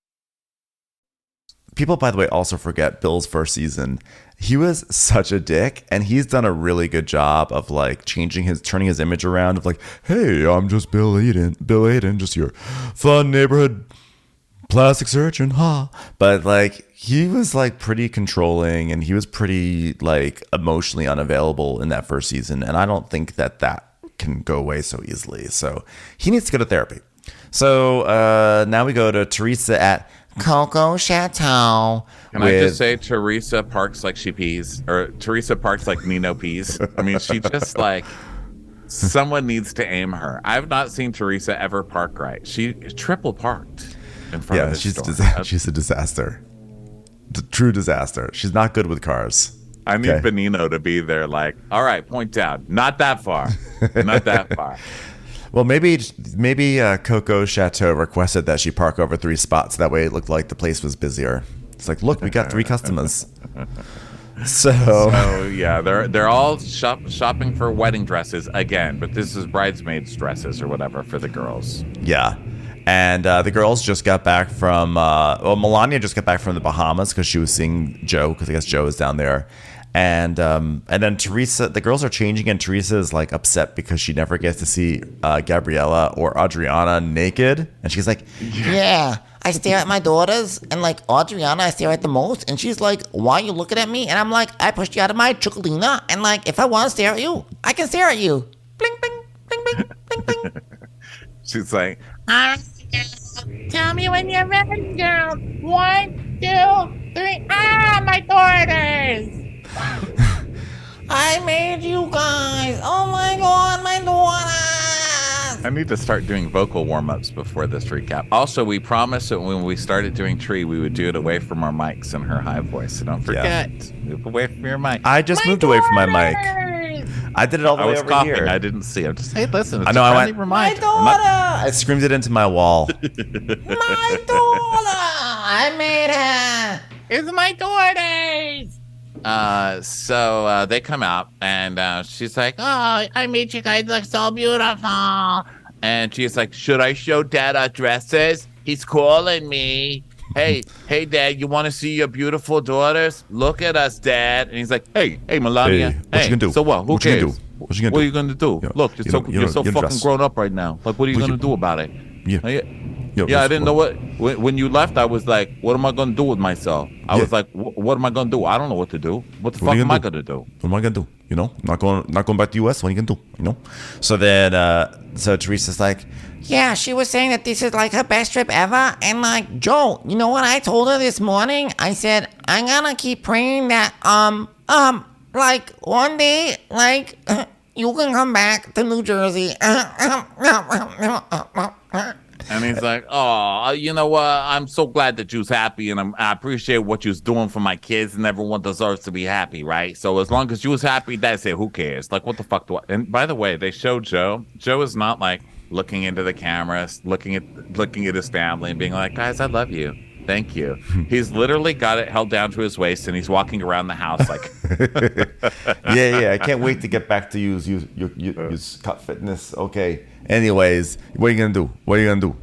People, by the way, also forget Bill's first season. He was such a dick, and he's done a really good job of like turning his image around of like, hey, I'm just Bill Aiden, just your fun neighborhood plastic surgeon, huh? But like, he was like pretty controlling, and he was pretty like emotionally unavailable in that first season, and I don't think that can go away so easily. So he needs to go to therapy. So now we go to Teresa at Coco Chateau. Can I just say Teresa parks like she pees, or Teresa parks like Nino pees? I mean, she just like, someone needs to aim her. I've not seen Teresa ever park right. She triple parked in front of the store. She's a disaster. True disaster. She's not good with cars. I need Benino to be there like, all right, point down. Not that far. Not that far. Well, maybe Coco Chateau requested that she park over 3 spots. That way it looked like the place was busier. It's like, look, we got 3 customers. So yeah, they're all shopping for wedding dresses again, but this is bridesmaids dresses or whatever for the girls. Yeah. And the girls just got back from, Melania just got back from the Bahamas because she was seeing Joe, because I guess Joe is down there. And then Teresa, the girls are changing, and Teresa is like upset because she never gets to see Gabriella or Adriana naked. And she's like, Yeah, I stare at my daughters, and like Adriana, I stare at the most, and she's like, why are you looking at me? And I'm like, I pushed you out of my chocolina, and like, if I want to stare at you, I can stare at you. Bling, bling, bling, bling, bling, bling. She's like, Tell me when you're ready, girl. 1, 2, 3. Ah, my daughters. I made you guys. Oh my god, my daughters. I need to start doing vocal warm-ups before this recap. Also, we promised that when we started doing Tree, we would do it away from our mics and her high voice. So don't forget, move away from your mic. I just moved away from my mic. I did it all the way over coughing. here. I didn't see. I'm just, hey, listen, it's I know, a I friendly went, reminder. I screamed it into my wall. My daughter. I made her. It's my daughters. So they come out, and she's like, Oh, I made you guys look so beautiful. and she's like, should I show Dad our dresses? He's calling me. Hey, Dad, you want to see your beautiful daughters? Look at us, Dad. And he's like, hey, Melania. Hey, what you gonna do? So what? Who What you cares? gonna do? What you gonna What do? are you gonna do? Yeah, Look, you're so fucking dress. grown up right now. Like, what are you What gonna you- do about it? Yeah. Yeah, I didn't know what. When you left, I was like, what am I gonna do with myself? I was like, what am I gonna do? I don't know what to do. What the fuck am I gonna do? What am I gonna do? You know, not going back to the US. What are you gonna do? You know. So then, so Teresa's like, Yeah, she was saying that this is like her best trip ever. And like, Joe, you know what I told her this morning? I said, I'm gonna keep praying that, like one day, like, you can come back to New Jersey. And he's like, oh, you know what? I'm so glad that you's happy, and I appreciate what you's doing for my kids, and everyone deserves to be happy, right? So as long as you was happy, that's it. Who cares? Like, what the fuck do I? And by the way, they show Joe. Joe is not like looking into the cameras, looking at his family, and being like, guys, I love you. Thank you. He's literally got it held down to his waist, and he's walking around the house like. Yeah. I can't wait to get back to use cut fitness. Okay. Anyways, what are you gonna do?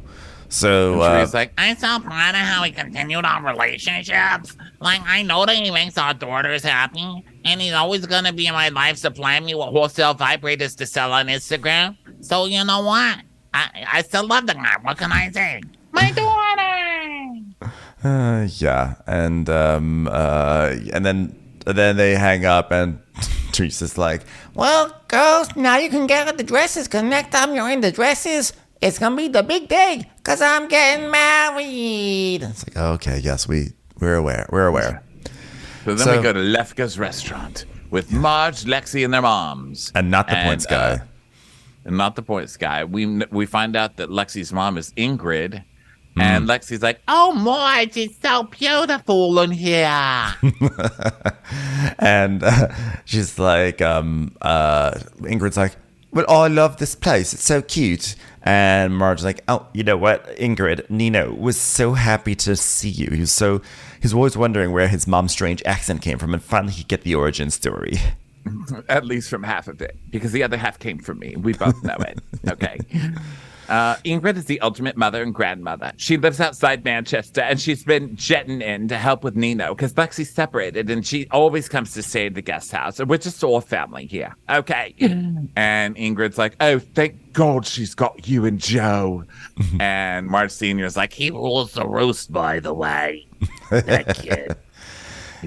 So He's like, I'm so proud of how we continued our relationships. Like, I know that he makes our daughters happy, and he's always going to be in my life supplying me with wholesale vibrators to sell on Instagram. So, you know what? I still love the guy. What can I say? My daughter! yeah, and then they hang up, and Teresa's like, Well, girls, now you can get the dresses, because next time you're in the dresses, it's going to be the big day, because I'm getting married. it's like, okay, yes, we're aware. So then we go to Lefka's restaurant with Marge, Lexi, and their moms. And not the points guy. And not the points guy. We find out that Lexi's mom is Ingrid. And Lexi's like, Oh, Marge, it's so beautiful in here. And she's like, Ingrid's like, well, I love this place. It's so cute. And Marge's like, oh, you know what, Ingrid, Nino was so happy to see you. He's always wondering where his mom's strange accent came from, and finally he get the origin story. At least from half of it, because the other half came from me. We both know it. Okay. Ingrid is the ultimate mother and grandmother. She lives outside Manchester, and she's been jetting in to help with Nino because Lexi's separated, and she always comes to stay at the guest house. And we're just all family here. Okay. And Ingrid's like, oh, thank God she's got you and Joe. And Marge Sr.'s like, He rules the roost, by the way. That kid.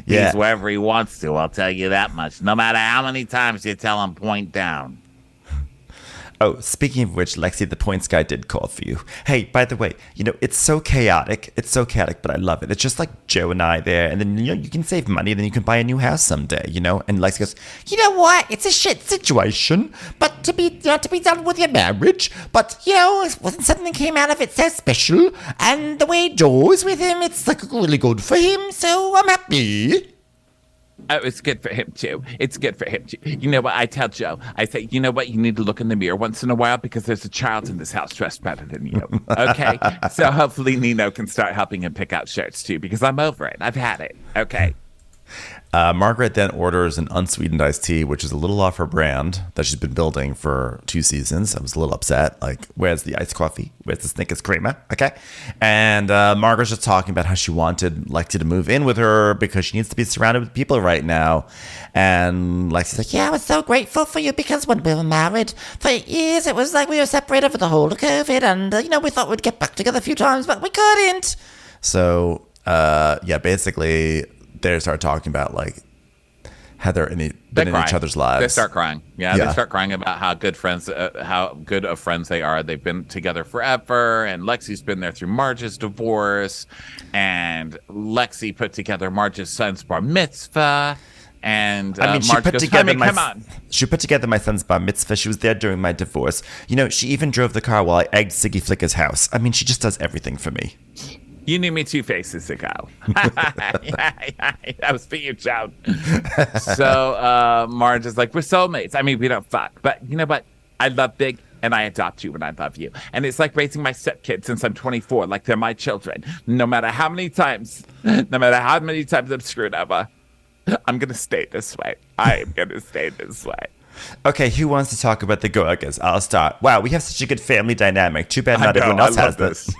Yeah. He's wherever he wants to, I'll tell you that much. No matter how many times you tell him point down. Oh, speaking of which, Lexi, the points guy did call for you. Hey, by the way, it's so chaotic. It's so chaotic, but I love it. It's just like Joe and I there, and then, you can save money, and then you can buy a new house someday, And Lexi goes, You know what? It's a shit situation, but to be done with your marriage. But, it wasn't something that came out of it so special. And the way Joe is with him, it's like really good for him, so I'm happy. oh, it's good for him too. It's good for him too. You know what? I tell Joe, I say, you know what? You need to look in the mirror once in a while because there's a child in this house dressed better than you. Okay? So hopefully Nino can start helping him pick out shirts too because I'm over it. I've had it. Okay. Margaret then orders an unsweetened iced tea, which is a little off her brand that she's been building for 2 seasons. I was a little upset. Like, where's the iced coffee? Where's the Snickers creamer? Okay. And Margaret's just talking about how she wanted Lexi to move in with her because she needs to be surrounded with people right now. And Lexi's like, Yeah, I was so grateful for you because when we were married for years, it was like we were separated for the whole of COVID. And, we thought we'd get back together a few times, but we couldn't. So, basically, they start talking about, like, how they're been in each other's lives. They start crying. Yeah, they start crying about how good of friends they are. They've been together forever, and Lexi's been there through Marge's divorce, and Lexi put together Marge's son's bar mitzvah. And she Marge put goes, together Honey, come on. She put together my son's bar mitzvah. She was there during my divorce. She even drove the car while I egged Siggy Flicker's house. I mean, she just does everything for me. You knew me 2 faces ago. That was for you, Joe. So Marge is like, we're soulmates. I mean, we don't fuck. But you know what? I love Big, and I adopt you, and I love you. And it's like raising my stepkids since I'm 24, like they're my children. No matter how many times I'm screwed over, I'm going to stay this way. I am going to stay this way. Okay, who wants to talk about the Gorgas? I'll start. Wow, we have such a good family dynamic. Too bad not everyone else has this.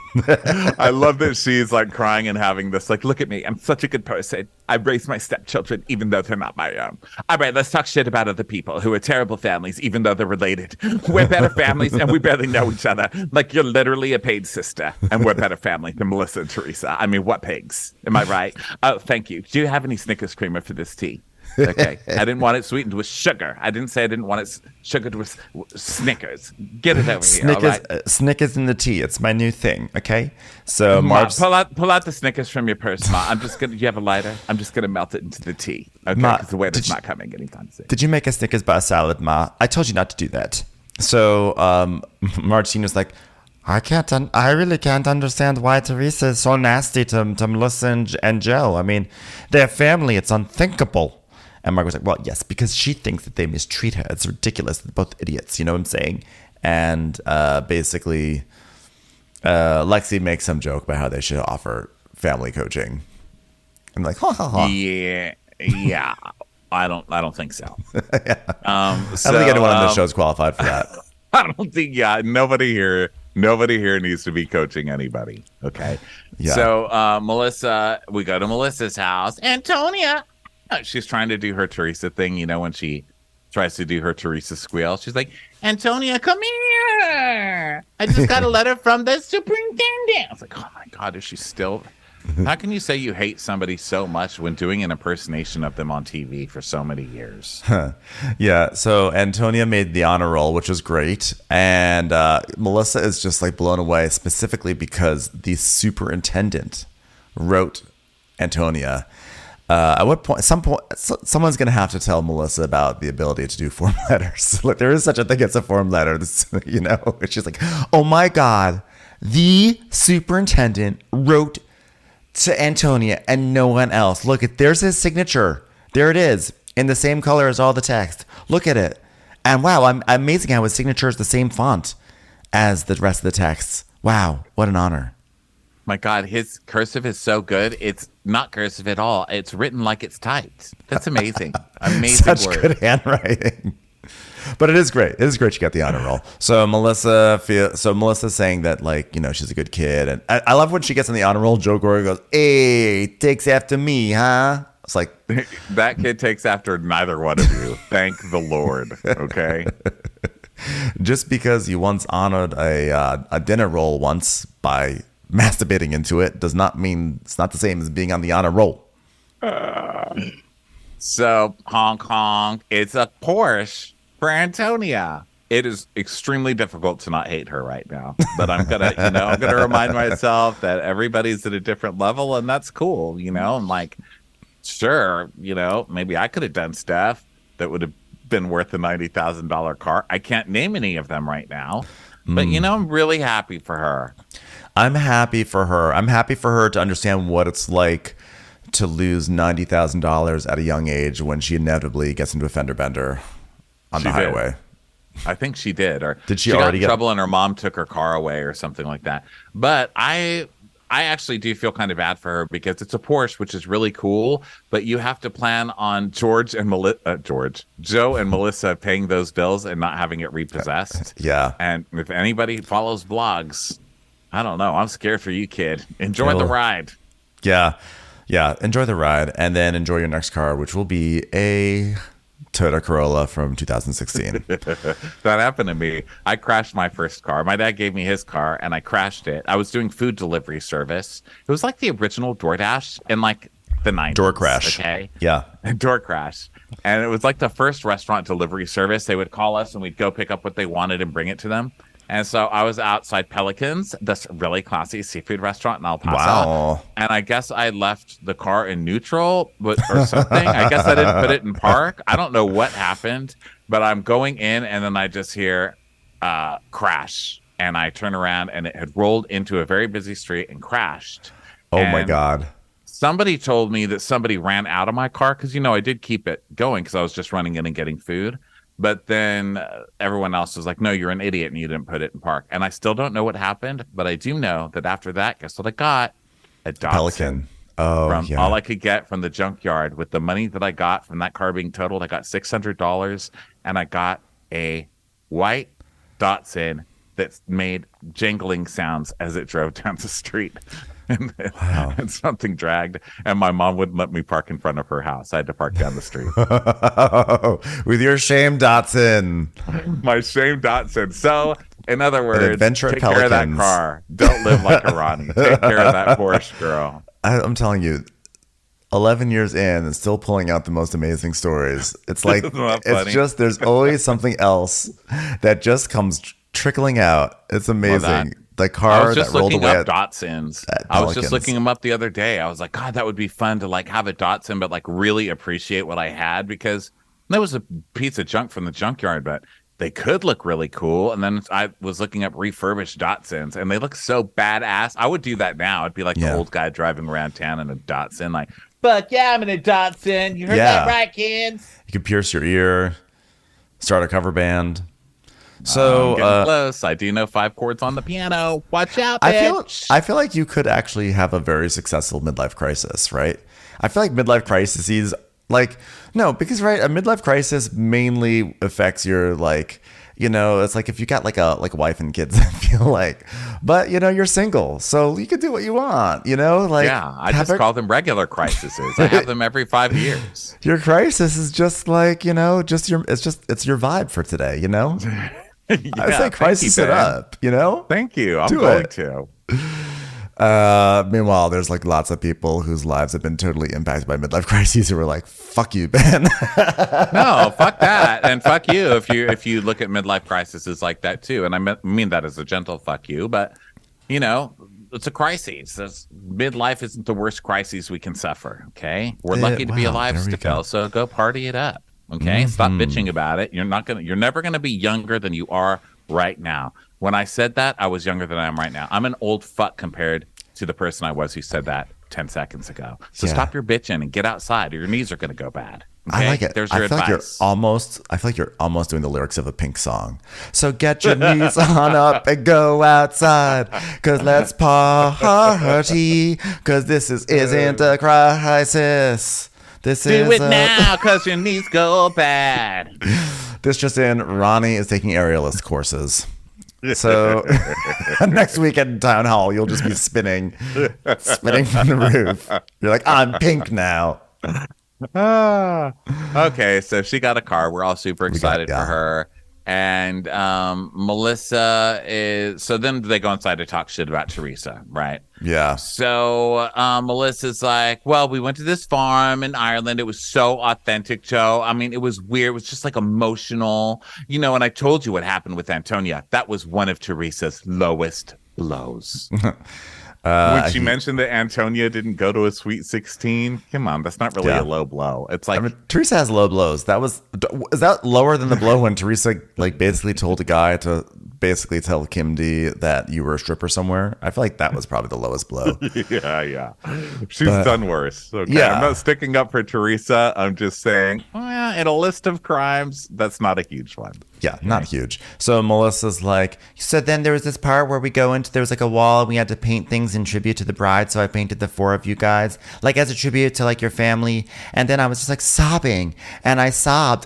I love that she's like crying and having this. Like, look at me. I'm such a good person. I raised my stepchildren, even though they're not my own. All right, let's talk shit about other people who are terrible families, even though they're related. We're better families, and we barely know each other. Like, you're literally a paid sister, and we're better family than Melissa and Teresa. I mean, what pigs? Am I right? Oh, thank you. Do you have any Snickers creamer for this tea? Okay. I didn't want it sweetened with sugar. I didn't say I didn't want it sugared with Snickers. Get it over Snickers, here, all right? Snickers in the tea. It's my new thing, okay? So, Ma, Marge... pull out the Snickers from your purse, Ma. Do you have a lighter? I'm just going to melt it into the tea. Okay, Ma, because the waiter's not coming anytime soon. Did you make a Snickers bar salad, Ma? I told you not to do that. So, Marge Sr.'s like, I really can't understand why Teresa is so nasty to Melissa and Joe. I mean, they're family. It's unthinkable. And Margaret's like, well, yes, because she thinks that they mistreat her. It's ridiculous. They're both idiots. You know what I'm saying? And basically, Lexi makes some joke about how they should offer family coaching. I'm like, ha ha ha. Yeah. I don't think so. I don't think anyone on this show is qualified for that. I don't think. Yeah, nobody here needs to be coaching anybody. Okay. Yeah. So Melissa, we go to Melissa's house. Antonia, she's trying to do her Teresa thing. You know, when she tries to do her Teresa squeal, she's like, Antonia, come here. I just got a letter from the superintendent. I was like, oh my God, is she still? How can you say you hate somebody so much when doing an impersonation of them on TV for so many years? Yeah, so Antonia made the honor roll, which was great. And Melissa is just like blown away, specifically because the superintendent wrote Antonia. At what point, someone's going to have to tell Melissa about the ability to do form letters. Like, there is such a thing as a form letter, you know? She's like, oh my God, the superintendent wrote to Antonia and no one else. Look, there's his signature. There it is, in the same color as all the text. Look at it. And wow, I'm amazing how his signature is the same font as the rest of the texts. Wow, what an honor. My God, his cursive is so good. It's not cursive at all. It's written like it's typed. That's amazing. Amazing Such word. good handwriting. But it is great. It is great she got the honor roll. So Melissa's saying that, like, you know, she's a good kid. And I love when she gets in the honor roll, Joe Gorga goes, hey, takes after me, huh? It's like, that kid takes after neither one of you. Thank the Lord. Okay. Just because you once honored a dinner roll once by masturbating into it does not mean it's not the same as being on the honor roll. So honk honk. It's a Porsche for Antonia. It is extremely difficult to not hate her right now, but I'm gonna remind myself that everybody's at a different level, and that's cool. You know, I'm like, sure, you know, maybe I could have done stuff that would have been worth a $90,000 car. I can't name any of them right now, but you know, I'm really happy for her. I'm happy for her. I'm happy for her to understand what it's like to lose $90,000 at a young age when she inevitably gets into a fender bender on the highway. I think she did. Or did she got already in trouble and her mom took her car away or something like that. But I actually do feel kind of bad for her because it's a Porsche, which is really cool. But you have to plan on Joe and Melissa paying those bills and not having it repossessed. Yeah. And if anybody follows blogs, I don't know. I'm scared for you, kid. Enjoy the ride. Yeah. Yeah. Enjoy the ride and then enjoy your next car, which will be a Toyota Corolla from 2016. That happened to me. I crashed my first car. My dad gave me his car and I crashed it. I was doing food delivery service. It was like the original DoorDash in like the 90s. Door crash. Okay. Yeah. Door crash. And it was like the first restaurant delivery service. They would call us and we'd go pick up what they wanted and bring it to them. And so I was outside Pelicans, this really classy seafood restaurant in El Paso. Wow. And I guess I left the car in neutral or something. I guess I didn't put it in park. I don't know what happened, but I'm going in and then I just hear crash. And I turn around and it had rolled into a very busy street and crashed. Oh, my God. Somebody told me that somebody ran out of my car because, you know, I did keep it going because I was just running in and getting food. But then everyone else was like, no, you're an idiot and you didn't put it in park. And I still don't know what happened, but I do know that after that, guess what I got? A Datsun. Pelican. Oh, from yeah. all I could get from the junkyard. With the money that I got from that car being totaled, I got $600 and I got a white Datsun that made jangling sounds as it drove down the street. And something dragged, and my mom wouldn't let me park in front of her house. I had to park down the street. With your shame Datsun. My shame Datsun. So, in other words, take care of that car. Don't live like a Ronnie. Take care of that Porsche, girl. I'm telling you, 11 years in and still pulling out the most amazing stories. It's like, it's just, there's always something else that just comes trickling out. It's amazing. The car that rolled away. I was just looking up Datsuns. I was just looking them up the other day. I was like, God, that would be fun to like have a Datsun, but like really appreciate what I had because that was a piece of junk from the junkyard, but they could look really cool. And then I was looking up refurbished Datsuns and they look so badass. I would do that now. I'd be like the old guy driving around town in a Datsun, like, fuck yeah, I'm in a Datsun. You heard that right, kids? You could pierce your ear, start a cover band. So getting close. I do know 5 chords on the piano. Watch out, bitch. I feel like you could actually have a very successful midlife crisis, right? I feel like midlife crises, like, no, because right, a midlife crisis mainly affects your, like, you know, it's like if you got like a wife and kids, I feel like, but you know, you're single, so you can do what you want, you know, like, yeah, I just call them regular crises. I have them every 5 years. Your crisis is just like, you know, it's your vibe for today, you know. I say crisis it up, you know. Thank you. I'm do going it. to. Meanwhile, there's like lots of people whose lives have been totally impacted by midlife crises who are like, "Fuck you, Ben." No, fuck that, and fuck you if you look at midlife crises like that too. And I mean that as a gentle fuck you, but you know, it's a crisis. Midlife isn't the worst crises we can suffer. Okay, we're lucky to be alive still, so go party it up. Okay, stop bitching about it. You're never gonna be younger than you are right now. When I said that, I was younger than I am right now. I'm an old fuck compared to the person I was who said that 10 seconds ago. So stop your bitching and get outside or your knees are going to go bad. Okay? I like it. There's your advice. I feel like you're almost doing the lyrics of a Pink song. So get your knees on up and go outside, because let's party, because this isn't a crisis. This is do it now, because your knees go bad. This just in, Ronnie is taking aerialist courses. So next week at town hall, you'll just be spinning from the roof. You're like, I'm pink now. Okay, so she got a car. We're all super excited for her. And Melissa is, so then they go inside to talk shit about Teresa, right? Yeah. So Melissa's like, well, we went to this farm in Ireland. It was so authentic, Joe. I mean, it was weird. It was just like emotional, you know, and I told you what happened with Antonia. That was one of Teresa's lowest blows. When she mentioned that Antonia didn't go to a Sweet 16, come on, that's not really a low blow. It's like, I mean, Teresa has low blows. Is that lower than the blow when Teresa like basically told a guy to basically tell Kim D that you were a stripper somewhere? I feel like that was probably the lowest blow. yeah. She's done worse. Okay, yeah. I'm not sticking up for Teresa. I'm just saying, in a list of crimes, that's not a huge one. Yeah, not huge. So Melissa's like, so then there was this part where there was like a wall and we had to paint things in tribute to the bride. So I painted the 4 of you guys, like as a tribute to like your family. And then I was just like sobbing, and I sobbed,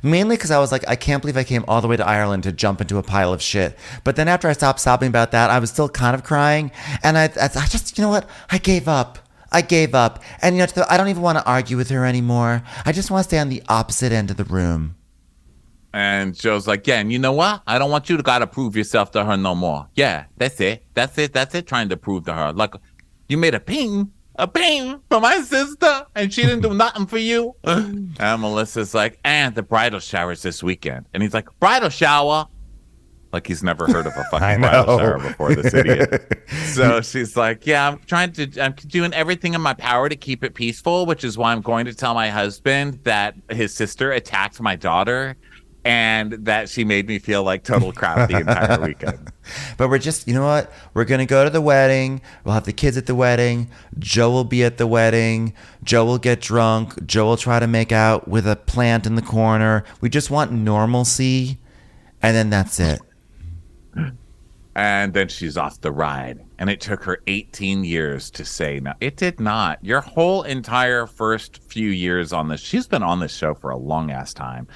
mainly because I was like, I can't believe I came all the way to Ireland to jump into a pile of shit. But then after I stopped sobbing about that, I was still kind of crying. And I just, you know what? I gave up. And you know, I don't even want to argue with her anymore. I just want to stay on the opposite end of the room. And Joe's like, yeah, and you know what? I don't want you to gotta prove yourself to her no more. Yeah, that's it. Trying to prove to her. Like, you made a ping for my sister, and she didn't do nothing for you. And Melissa's like, and the bridal shower's this weekend. And he's like, bridal shower? Like he's never heard of a fucking bridal shower before, this idiot. So she's like, yeah, I'm doing everything in my power to keep it peaceful, which is why I'm going to tell my husband that his sister attacked my daughter, and that she made me feel like total crap the entire weekend. But we're just, you know what? We're going to go to the wedding. We'll have the kids at the wedding. Joe will be at the wedding. Joe will get drunk. Joe will try to make out with a plant in the corner. We just want normalcy. And then that's it. And then she's off the ride. And it took her 18 years to say no. It did not. Your whole entire first few years on this, she's been on this show for a long ass time.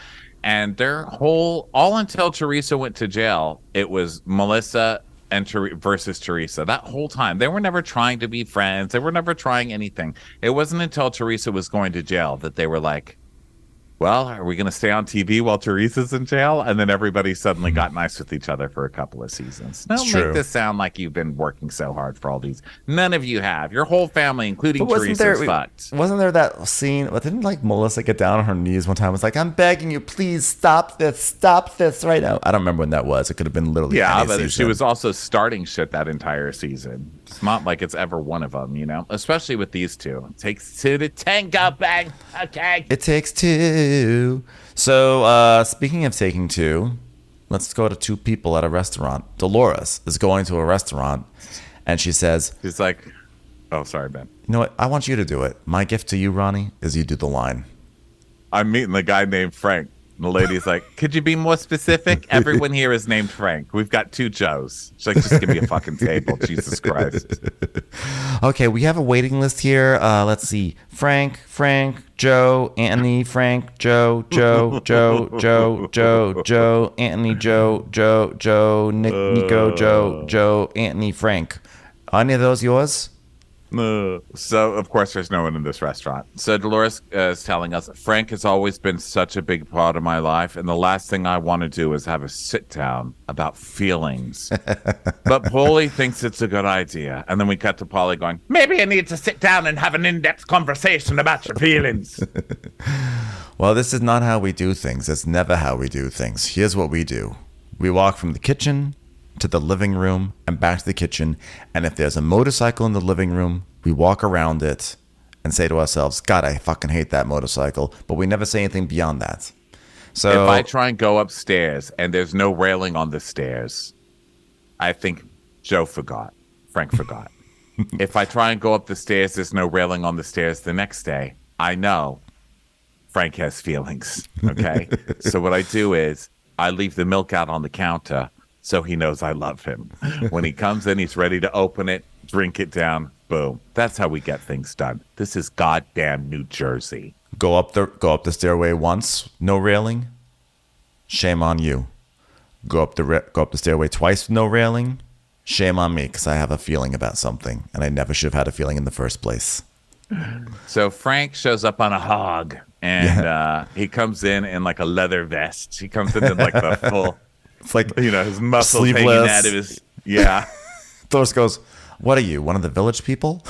And all until Teresa went to jail, it was Melissa and versus Teresa. That whole time, they were never trying to be friends. They were never trying anything. It wasn't until Teresa was going to jail that they were like, well, are we going to stay on TV while Teresa's in jail? And then everybody suddenly got nice with each other for a couple of seasons. Don't make this sound like you've been working so hard for all these. None of you have. Your whole family, including Teresa, is fucked. Wasn't there that scene? Didn't like Melissa get down on her knees one time? It was like, I'm begging you, please stop this right now. I don't remember when that was. It could have been literally any but season. She was also starting shit that entire season. It's not like it's ever one of them, you know? Especially with these two. It takes two to tango, bang. Okay. It takes two. So, speaking of taking two, let's go to 2 people at a restaurant. Dolores is going to a restaurant, and she says, she's like, oh, sorry, Ben. You know what? I want you to do it. My gift to you, Ronnie, is you do the line. I'm meeting the guy named Frank. And the lady's like, could you be more specific? Everyone here is named Frank. We've got 2 Joes. She's like, just give me a fucking table. Jesus Christ. Okay, we have a waiting list here. Let's see. Frank, Joe, Anthony, Frank, Joe, Anthony, Joe, Nico, Joe, Anthony, Frank. Are any of those yours? So, of course, there's no one in this restaurant. So Dolores is telling us, Frank has always been such a big part of my life, and the last thing I want to do is have a sit-down about feelings. But Paulie thinks it's a good idea. And then we cut to Paulie going, Maybe I need to sit down and have an in-depth conversation about your feelings. Well, this is not how we do things. It's never how we do things. Here's what we do. We walk from the kitchen to the living room and back to the kitchen. And if there's a motorcycle in the living room, we walk around it and say to ourselves, God, I fucking hate that motorcycle. But we never say anything beyond that. So if I try and go upstairs and there's no railing on the stairs, I think Joe forgot. Frank forgot. If I try and go up the stairs, there's no railing on the stairs the next day, I know Frank has feelings. Okay? So what I do is I leave the milk out on the counter so he knows I love him. When he comes in, he's ready to open it, drink it down, boom. That's how we get things done. This is goddamn New Jersey. go up the stairway once, no railing. Shame on you. Go up the stairway twice, no railing. Shame on me, because I have a feeling about something, and I never should have had a feeling in the first place. So Frank shows up on a hog, and he comes in like a leather vest. He comes in like the full... It's like, his muscles sleeveless. hanging out of his... Yeah. Doris goes, what are you, one of the village people?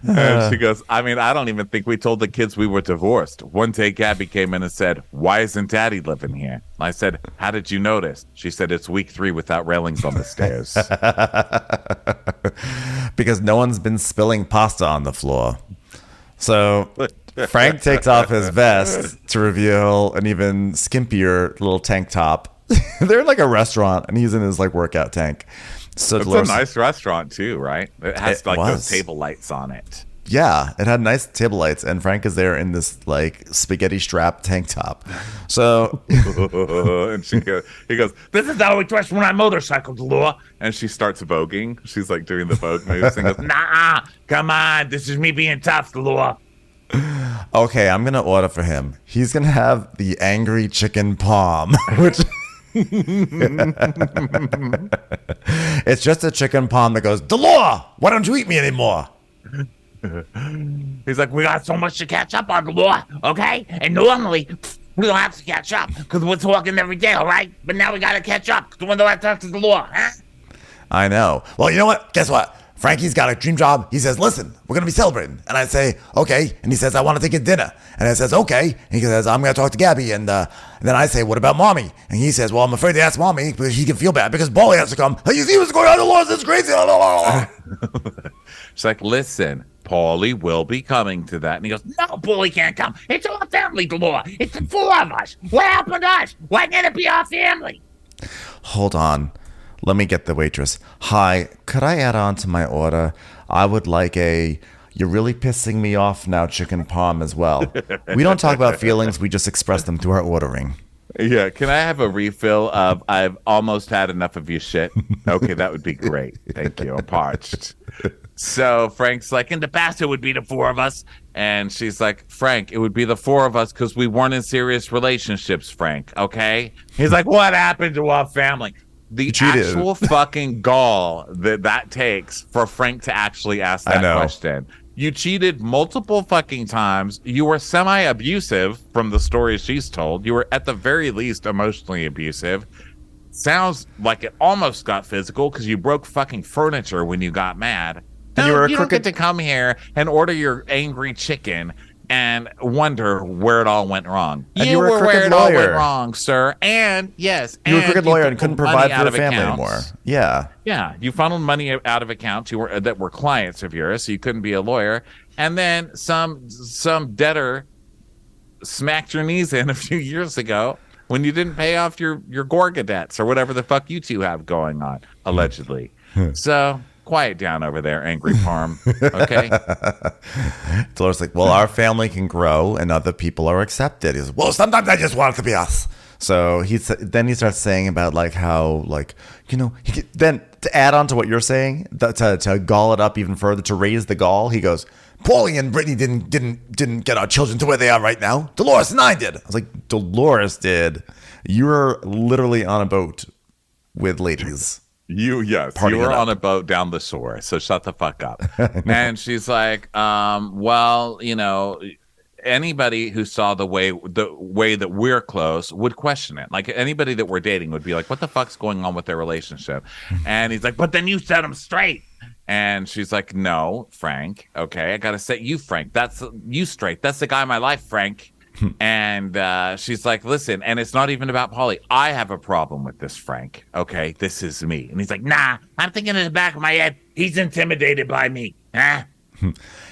And she goes, I mean, I don't even think we told the kids we were divorced. One day Gabby came in and said, why isn't Daddy living here? I said, how did you notice? She said, it's week 3 without railings on the stairs. Because no one's been spilling pasta on the floor. So Frank takes off his vest to reveal an even skimpier little tank top. They're in like a restaurant, and he's in his like workout tank. So It's Dolores, a nice restaurant too, right? It has It like was. those table lights on it. yeah, it had nice table lights, and Frank is there in this like spaghetti strap tank top. So And he goes, this is how we dress when I motorcycle, Delore. And she starts voguing. She's like doing the vogue moves and goes, Nah, come on. This is me being tough, Delore. okay, I'm gonna order for him. He's gonna have the angry chicken palm, which it's just a chicken palm that goes, Delore, why don't you eat me anymore? He's like, we got so much to catch up on, Delore, okay? And normally, we don't have to catch up because we're talking every day, all right? But now we got to catch up because when do I talk to Delore, huh? I know. Well, you know what? Guess what? Frankie's got a dream job. He says, listen, we're going to be celebrating. And I say, okay. And he says, I want to take you to dinner. And I says, okay. And he says, I'm going to talk to Gabby. And then I say, what about Mommy? And he says, well, I'm afraid to ask Mommy because she can feel bad because Bolly has to come. Hey, you see what's going on? The Lord, it's crazy. she's like, listen, Paulie will be coming to that. And he goes, No, Bully can't come. It's our family, Delore. It's the 4 of us. What happened to us? Why can't it be our family? Hold on. Let me get the waitress. Hi, could I add on to my order? I would like a you're really pissing me off now chicken palm as well. We don't talk about feelings. We just express them through our ordering. yeah, can I have a refill of I've almost had enough of your shit? Okay, that would be great. Thank you. I'm parched. So Frank's like, In the past, it would be the 4 of us. and she's like, Frank, it would be the 4 of us because we weren't in serious relationships, Frank, okay? He's like, what happened to our family? The cheated. actual fucking gall that takes for Frank to actually ask I that know. question. You cheated multiple fucking times. You were semi-abusive from the stories she's told. You were at the very least emotionally abusive. Sounds like it almost got physical because you broke fucking furniture when you got mad. And you were a you don't crooked- get to come here and order your angry chicken and wonder where it all went wrong. And you you were a were where crooked it all went lawyer. wrong, sir. And yes, You were a and crooked lawyer and took couldn't money provide out for your of family accounts. anymore. Yeah. Yeah, you funneled money out of accounts that were clients of yours, so you couldn't be a lawyer. And then some debtor smacked your knees in a few years ago when you didn't pay off your Gorga debts or whatever the fuck you two have going on, allegedly. So quiet down over there, angry Parm. Okay. Dolores like, well, our family can grow and other people are accepted. He's like, well, sometimes I just want it to be us. So then he starts saying about like how like, you know, then to add on to what you're saying, to gall it up even further, to raise the gall, he goes, Paulie and Brittany didn't get our children to where they are right now. Dolores and I did. I was like, Dolores did. You were literally on a boat with ladies. You were on a boat down the shore, so shut the fuck up. And she's like, well, you know, anybody who saw the way that we're close would question it. Like anybody that we're dating would be like, what the fuck's going on with their relationship? And he's like, but then you set them straight. And she's like, no, Frank. Okay, I gotta set you Frank. That's you straight. That's the guy in my life, Frank. And she's like, listen, and it's not even about Paulie. I have a problem with this, Frank. Okay, this is me. And he's like, nah, I'm thinking in the back of my head, he's intimidated by me. Huh?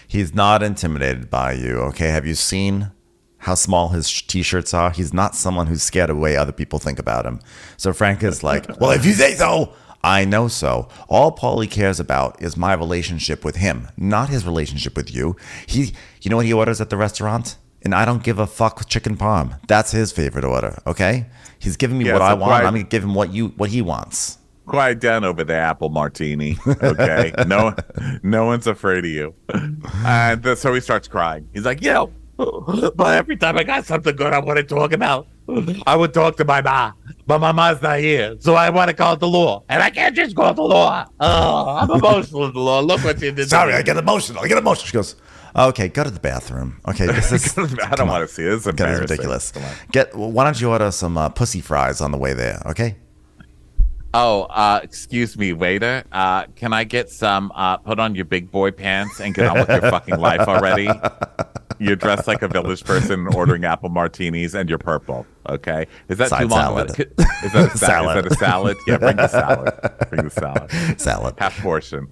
He's not intimidated by you, okay? Have you seen how small his t-shirts are? He's not someone who's scared of the way other people think about him. So Frank is like, well, if you say so, I know so. All Paulie cares about is my relationship with him, not his relationship with you. You know what he orders at the restaurant? And I don't give a fuck chicken parm. That's his favorite order, okay? He's giving me what I want. I'm going to give him what he wants. Quiet down over there, apple martini. Okay, no one's afraid of you. And so he starts crying. He's like, yo, but every time I got something good I want to talk about, I would talk to my ma. But my ma's not here, so I want to call the law. And I can't just call the law. Oh, I'm emotional with the law. Look what you did. Sorry, I get emotional. She goes, okay, go to the bathroom. Okay, this is. I don't want to see this. This is ridiculous. Why don't you order some pussy fries on the way there? Okay. Oh, excuse me, waiter. Can I get some? Put on your big boy pants and get on with your fucking life already. You're dressed like a village person ordering apple martinis, and you're purple. Okay, is that Side too long? Salad. Is that a salad? Is that a salad? Yeah, bring the salad. Salad. Half portion.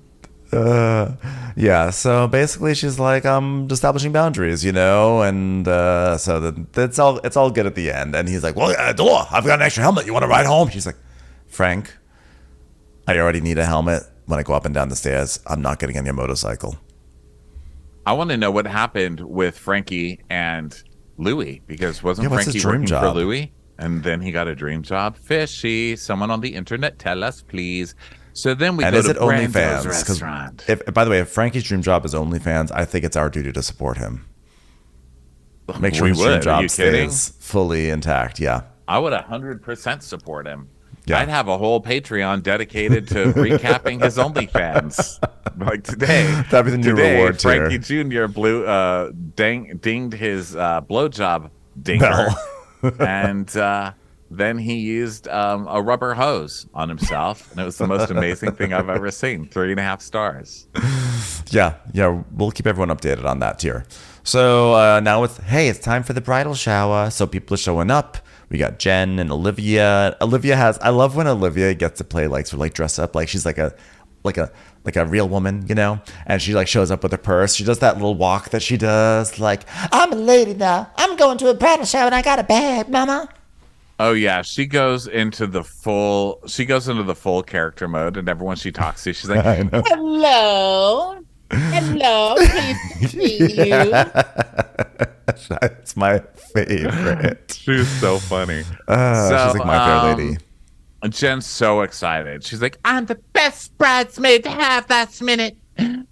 Yeah, so basically she's like, I'm establishing boundaries, you know, and so it's all good at the end. And he's like, well, Dolores, I've got an extra helmet. You want to ride home? She's like, Frank, I already need a helmet when I go up and down the stairs. I'm not getting on your motorcycle. I want to know what happened with Frankie and Louis, because wasn't Frankie working for Louis? And then he got a dream job? Fishy. Someone on the internet, tell us, please. So then we go to Brando's restaurant. By the way, if Frankie's dream job is OnlyFans, I think it's our duty to support him. Make sure his dream job stays fully intact. Yeah, I would 100% support him. Yeah. I'd have a whole Patreon dedicated to recapping his OnlyFans. Like today, that'd be the new reward tier. Frankie Jr. Dinged his blowjob dinger, and then he used a rubber hose on himself, and it was the most amazing thing I've ever seen. 3.5 stars. Yeah, we'll keep everyone updated on that tier. So now it's time for the bridal shower. So people are showing up. We got Jen and Olivia. I love when Olivia gets to play dress up like she's like a real woman, you know? And she like shows up with her purse. She does that little walk that she does, like, I'm a lady now. I'm going to a bridal shower and I got a bag, mama. Oh yeah, she goes into the full character mode, and everyone she talks to, she's like, hello, please see you. That's my favorite. She's so funny. She's like my fair lady. Jen's so excited. She's like, I'm the best bridesmaid to have last minute.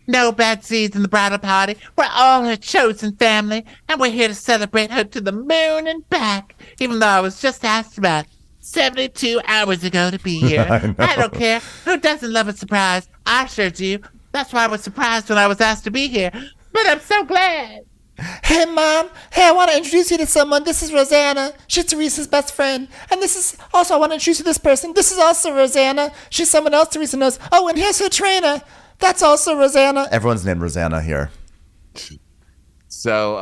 No bad seeds in the bridal party. We're all her chosen family, and we're here to celebrate her to the moon and back, even though I was just asked about 72 hours ago to be here. I don't care. Who doesn't love a surprise? I sure do. That's why I was surprised when I was asked to be here. But I'm so glad. Hey, Mom. Hey, I want to introduce you to someone. This is Rosanna. She's Teresa's best friend. And this is also, I want to introduce you to this person. This is also Rosanna. She's someone else Teresa knows. Oh, and here's her trainer. That's also Rosanna. Everyone's named Rosanna here. So,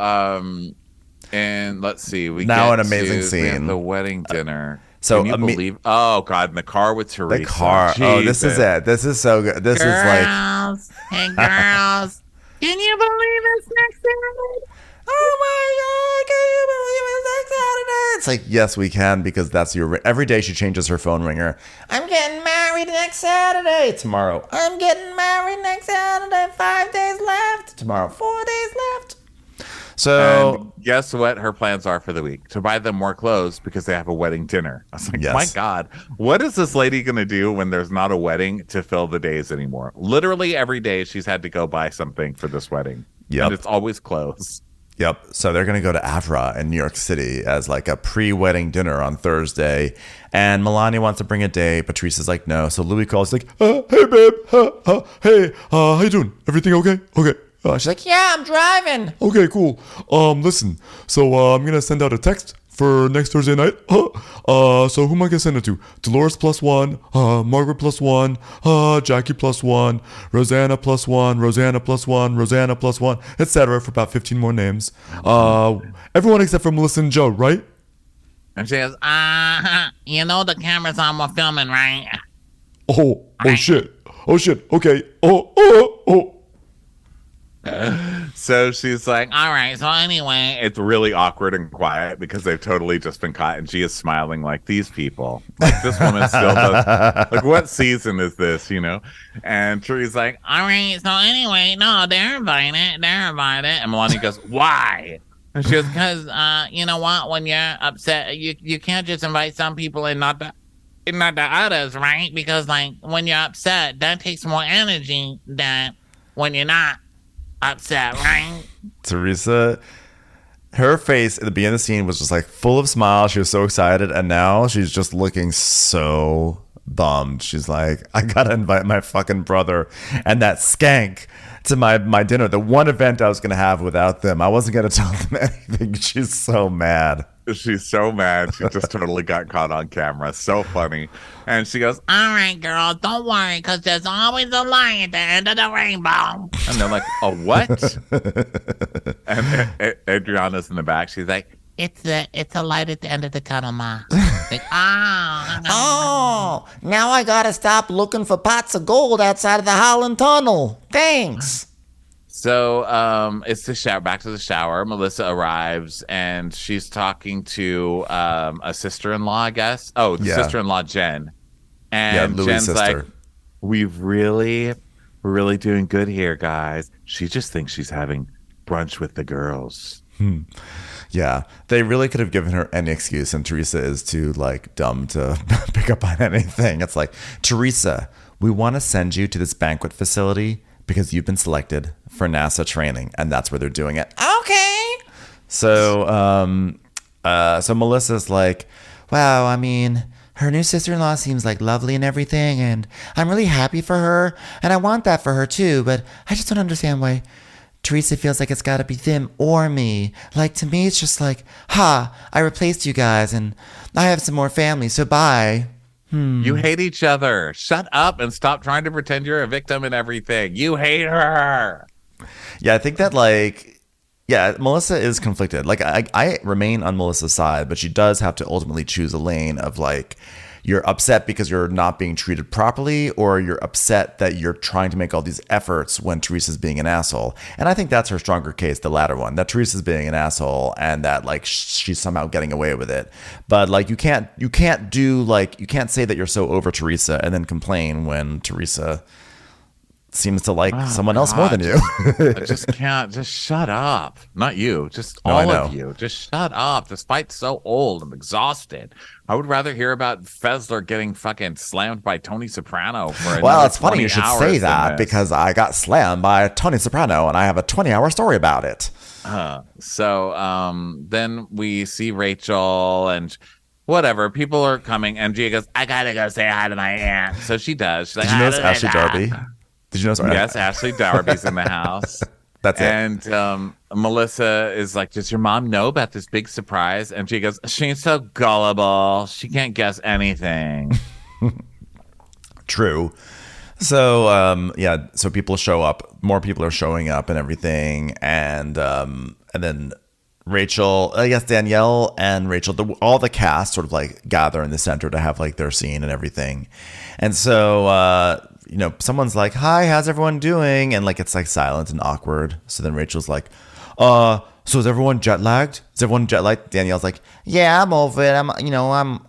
and let's see. We now get an amazing to scene. The wedding dinner. So can you believe? Oh God, in the car with Teresa. The car. Jesus. Oh, this is it. This is so good. This girls, is like. Hey, girls. Can you believe it's next Saturday? Oh my God, can you believe it's next Saturday? It's like, yes, we can, because that's every day she changes her phone ringer. I'm getting married married next Saturday. Tomorrow, I'm getting married next Saturday. 5 days left. Tomorrow, 4 days left. So And guess what her plans are for the week? To buy them more clothes because they have a wedding dinner. I was like, Yes. my God, what is this lady going to do when there's not a wedding to fill the days anymore? Literally every day she's had to go buy something for this wedding. Yep. And it's always clothes. Yep. So they're going to go to Avra in New York City as like a pre-wedding dinner on Thursday. And Melania wants to bring a date, but Teresa's like, no. So Louis calls like, hey, babe. Hey, how you doing? Everything okay? Okay. She's like, Yeah, I'm driving. okay, cool. Listen. So I'm going to send out a text for next Thursday night. So who am I going to send it to? Dolores +1, Margaret +1, Jackie +1, Rosanna +1, Rosanna +1, Rosanna +1, etc. for about 15 more names. Everyone except for Melissa and Joe, right? And she goes, you know the camera's on we're filming, right? Oh shit. Okay. Oh. So she's like, All right, so anyway, it's really awkward and quiet because they've totally just been caught. And she is smiling like, these people. Like, this woman still does. Like, what season is this, you know? And Tree's like, all right, so anyway, no, they're invited. and Melania goes, why? And she goes, because, you know what, when you're upset, you can't just invite some people and not the others, right? Because, like, when you're upset, that takes more energy than when you're not upset, right? Teresa, her face at the beginning of the scene was just like full of smiles. She was so excited. And now she's just looking so bummed. She's like, I got to invite my fucking brother and that skank to my dinner. The one event I was going to have without them. I wasn't going to tell them anything. She's so mad. She's so mad. She just totally got caught on camera. So funny. And she goes, All right, girl, don't worry, because there's always a light at the end of the rainbow. and they're like, a what? And Adriana's in the back. She's like, It's a light at the end of the tunnel, Ma. Like, Oh, now I gotta stop looking for pots of gold outside of the Holland Tunnel. Thanks. so it's the shower. Back to the shower. Melissa arrives and she's talking to a sister-in-law, I guess. Oh, the Yeah. sister-in-law, Jen. Yeah, And Louis' Jen's sister. like, we're really doing good here, guys. She just thinks she's having brunch with the girls. Yeah, they really could have given her any excuse, and Teresa is too like dumb to pick up on anything. It's like, Teresa, we want to send you to this banquet facility because you've been selected for NASA training, and that's where they're doing it. Okay. So, so Melissa's like, wow, I mean, her new sister-in-law seems like lovely and everything, and I'm really happy for her, and I want that for her too, but I just don't understand why Teresa feels like it's got to be them or me. Like, to me, it's just like, ha, I replaced you guys, and I have some more family, so bye. You hate each other. Shut up and stop trying to pretend you're a victim and everything. You hate her. Yeah, I think that, like, yeah, Melissa is conflicted. Like, I remain on Melissa's side, but she does have to ultimately choose a lane of, like, you're upset because you're not being treated properly, or you're upset that you're trying to make all these efforts when Teresa's being an asshole. And I think that's her stronger case, the latter one, that Teresa's being an asshole and that, like, she's somehow getting away with it. But, like, you can't say that you're so over Teresa and then complain when Teresa seems to like someone else more than you. I just can't. Just shut up. Not you. Just No, I all know. of you. Just shut up. This fight's so old. I'm exhausted. I would rather hear about Fessler getting fucking slammed by Tony Soprano for Well, another it's funny 20 you should hours say than that this. because I got slammed by Tony Soprano and I have a 20-hour story about it. So then we see Rachel and whatever. People are coming and Gia goes, I gotta go say hi to my aunt. So she does. She's like, Did you notice "Ah, da, da, Ashley da." Darby? Did you notice? Yes, Ashley Darby's in the house. That's it. And Melissa is like, does your mom know about this big surprise? And she goes, she's so gullible. She can't guess anything. True. So yeah, so people show up. More people are showing up and everything, and then Rachel, I guess Danielle and Rachel, all the cast sort of like gather in the center to have like their scene and everything. And so someone's like, "Hi, how's everyone doing?" And like it's like silent and awkward. So then Rachel's like, so is everyone jet lagged? Is everyone jet lagged? Danielle's like, yeah, I'm over it.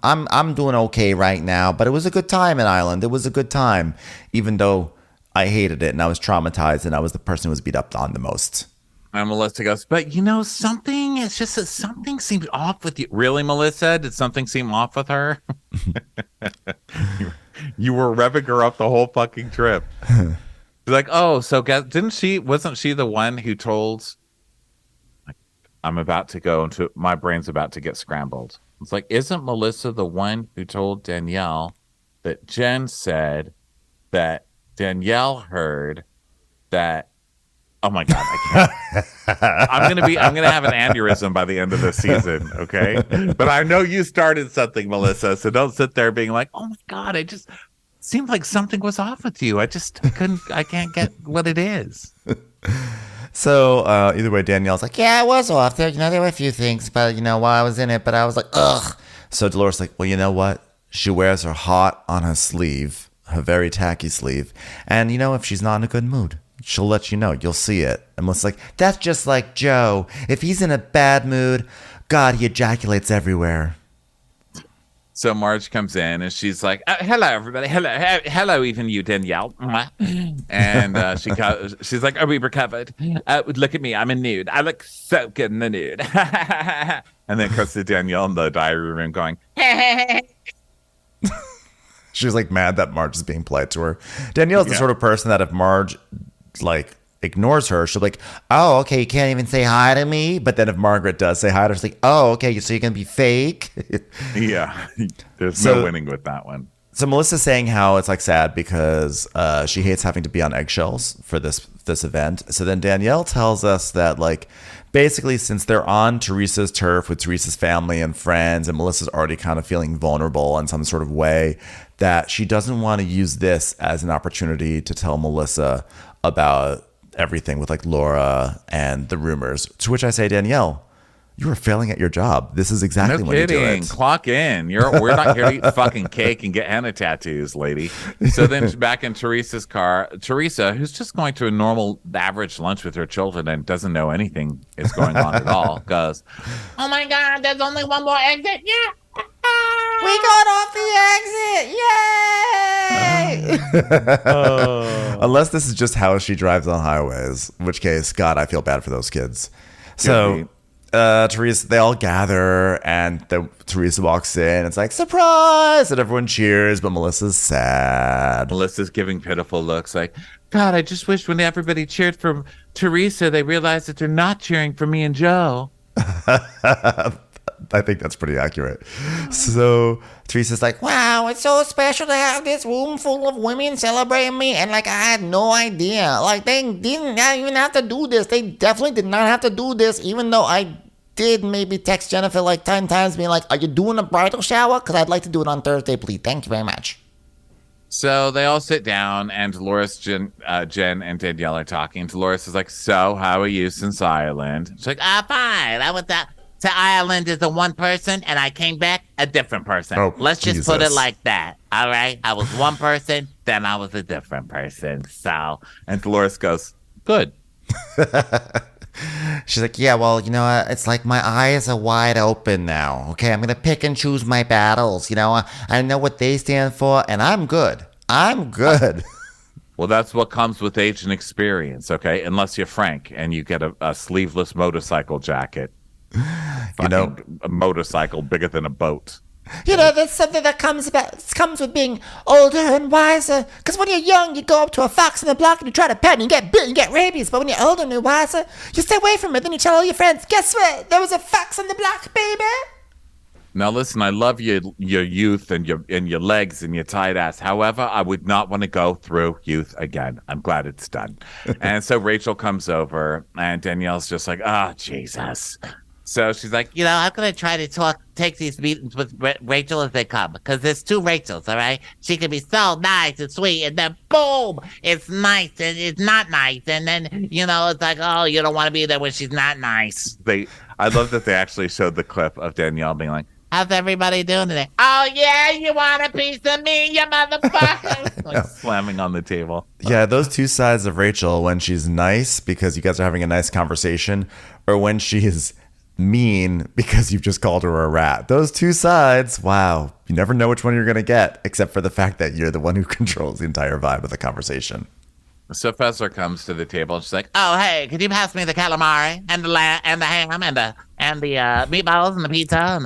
I'm doing okay right now. But it was a good time in Ireland. It was a good time, even though I hated it and I was traumatized and I was the person who was beat up on the most. And Melissa goes, but something, it's just that something seemed off with you. Really, Melissa? Did something seem off with her? You were revving her up the whole fucking trip. She's like, oh, so wasn't she the one who told, like, I'm about to go into, my brain's about to get scrambled. It's like, isn't Melissa the one who told Danielle that Jen said that Danielle heard that, oh my God, I can't. I'm gonna have an aneurysm by the end of the season, okay? But I know you started something, Melissa, so don't sit there being like, oh my God, it just seemed like something was off with you. I can't get what it is. So either way, Danielle's like, Yeah, I was off there. There were a few things, but while I was in it, but I was like, ugh. so Dolores like, well, you know what? She wears her heart on her sleeve, her very tacky sleeve. And if she's not in a good mood, she'll let you know. You'll see it. And Melissa's like, that's just like Joe. If he's in a bad mood, God, he ejaculates everywhere. So Marge comes in and she's like, hello, everybody. Hello, even you, Danielle. And she's like, are we recovered? Look at me. I'm in nude. I look so good in the nude. And then goes to Danielle in the diary room going, She was like mad that Marge is being polite to her. Danielle's the sort of person that if Marge like ignores her, she'll be like, oh, okay, you can't even say hi to me. But then if Margaret does say hi to her, she's like, oh, okay, so you're gonna be fake. Yeah, there's no winning with that one. So Melissa's saying how it's like sad because she hates having to be on eggshells for this event. So then Danielle tells us that like basically since they're on Teresa's turf with Teresa's family and friends, and Melissa's already kind of feeling vulnerable in some sort of way, that she doesn't want to use this as an opportunity to tell Melissa about everything with like Laura and the rumors. To which I say, Danielle, you are failing at your job. This is exactly when you do it. Clock in. We're not here to eat fucking cake and get henna tattoos, lady. So then back in Teresa's car, Teresa, who's just going to a normal average lunch with her children and doesn't know anything is going on at all, goes, Oh my God, there's only one more exit. Yeah. We got off the exit! Yay! Unless this is just how she drives on highways, in which case, God, I feel bad for those kids. So Teresa, they all gather and Teresa walks in. It's like, surprise! And everyone cheers, but Melissa's sad. Melissa's giving pitiful looks like, God, I just wish when everybody cheered for Teresa, they realized that they're not cheering for me and Joe. I think that's pretty accurate. So Teresa's like, Wow, it's so special to have this room full of women celebrating me, and like I had no idea. Like they didn't even have to do this. They definitely did not have to do this, even though I did maybe text Jennifer like 10 times being like, are you doing a bridal shower? Because I'd like to do it on Thursday, please. Thank you very much. So they all sit down, and Dolores, Jen, and Danielle are talking. Dolores is like, so how are you since Ireland? She's like, Fine. I went to Ireland as a one person, and I came back a different person. Oh, Let's just put it Jesus. like that. All right? I was one person, then I was a different person. So, and Dolores goes, good. She's like, yeah, well, it's like my eyes are wide open now. Okay, I'm going to pick and choose my battles. I know what they stand for, and I'm good. I'm good. Well, that's what comes with age and experience, okay? Unless you're Frank and you get a sleeveless motorcycle jacket. A motorcycle bigger than a boat. That's something that comes with being older and wiser. Because when you're young, you go up to a fox in the block and you try to pet and you get bit and you get rabies. But when you're older and you're wiser, you stay away from it. Then you tell all your friends, guess what? There was a fox in the block, baby. Now, listen, I love your youth and your legs and your tight ass. However, I would not want to go through youth again. I'm glad it's done. And so Rachel comes over and Danielle's just like, oh, Jesus. So she's like, I'm going to try to take these meetings with Rachel as they come. Because there's two Rachels, all right? She can be so nice and sweet, and then boom, it's nice and it's not nice. And then, it's like, oh, you don't want to be there when she's not nice. I love that they actually showed the clip of Danielle being like, How's everybody doing today? Oh, yeah, you want a piece of me, you motherfucker? Like slamming on the table. Yeah, those two sides of Rachel, when she's nice because you guys are having a nice conversation, or when she is mean because you've just called her a rat. Those two sides, wow. You never know which one you're going to get, except for the fact that you're the one who controls the entire vibe of the conversation. So Fessler comes to the table and she's like, Oh, hey, could you pass me the calamari and the ham and the meatballs and the pizza and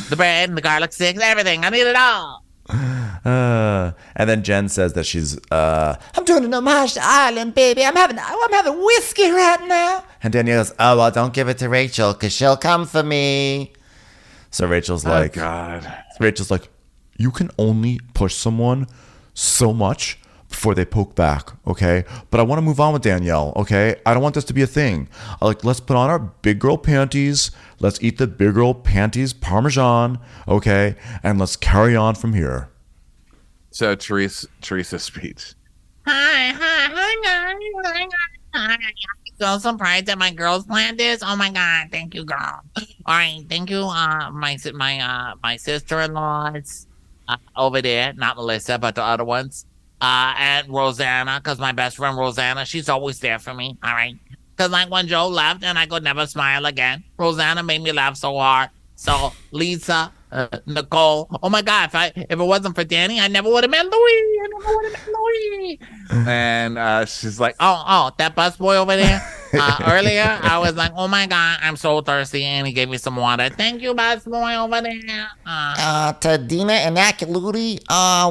the bread and the garlic sticks, everything. I need it all. And then Jen says that she's I'm doing an homage to Ireland, baby. I'm having whiskey right now. and Danielle goes, oh, well, don't give it to Rachel because she'll come for me. So Rachel's like, God. you can only push someone so much before they poke back, okay? But I want to move on with Danielle, okay? I don't want this to be a thing. Let's put on our big girl panties. Let's eat the big girl panties parmesan, okay? And let's carry on from here. So Teresa's speech. Hi, guys. So surprised that my girls planned this. Oh my God, thank you, girl. All right, thank you. My sister-in-laws over there, not Melissa, but the other ones. And Rosanna, because my best friend Rosanna, she's always there for me. All right, because like when Joe left and I could never smile again, Rosanna made me laugh so hard. So Lisa, Nicole. Oh my God! If it wasn't for Danny, I never would have met Louis. And she's like, Oh, that busboy over there. Earlier, I was like, oh my God, I'm so thirsty, and he gave me some water. Thank you, busboy over there. To Dina and Akaludi,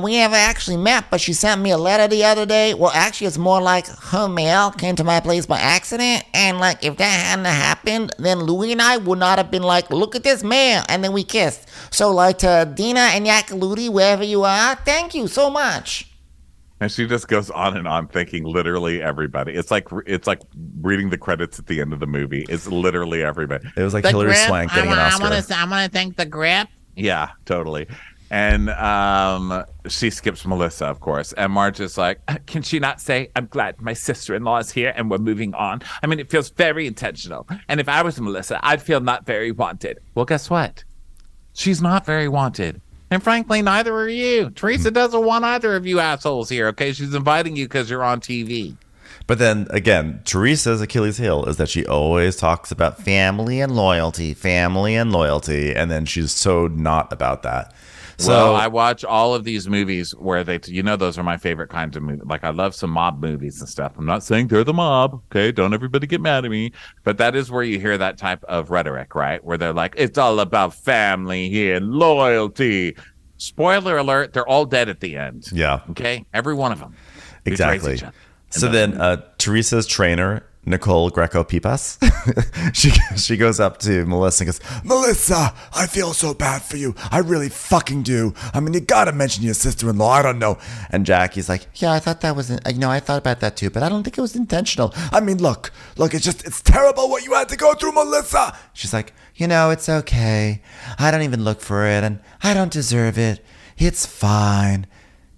we never actually met, but she sent me a letter the other day. Well, actually, it's more like her mail came to my place by accident, and like if that hadn't happened, then Louis and I would not have been like, look at this mail, and then we kissed. So like to Dina and Yakaludi, wherever you are, thank you so much. and she just goes on and on, thanking literally everybody. It's like reading the credits at the end of the movie. It's literally everybody. It was like The Hilary grip, Swank getting an Oscar. I want to thank the grip. Yeah, totally. And she skips Melissa, of course. And Marge is like, Can she not say, I'm glad my sister-in-law is here and we're moving on? I mean, it feels very intentional. And if I was Melissa, I'd feel not very wanted. well, guess what? She's not very wanted. And frankly, neither are you. Teresa doesn't want either of you assholes here, okay? She's inviting you because you're on TV. But then again, Teresa's Achilles heel is that she always talks about family and loyalty, and then she's so not about that. So Well, I watch all of these movies where those are my favorite kinds of movies. Like, I love some mob movies and stuff. I'm not saying they're the mob, okay? Don't everybody get mad at me. But that is where you hear that type of rhetoric, right? Where they're like, it's all about family here, loyalty. Spoiler alert, they're all dead at the end. yeah, Okay? Every one of them. exactly. Betrays each other. So then Teresa's trainer, Nicole Greco-Pipas, she goes up to Melissa and goes, Melissa, I feel so bad for you. I really fucking do. I mean, you gotta mention your sister-in-law. I don't know. And Jackie's like, yeah, I thought that was, I thought about that too, but I don't think it was intentional. I mean, look, it's terrible what you had to go through, Melissa. She's like, it's okay. I don't even look for it and I don't deserve it. It's fine.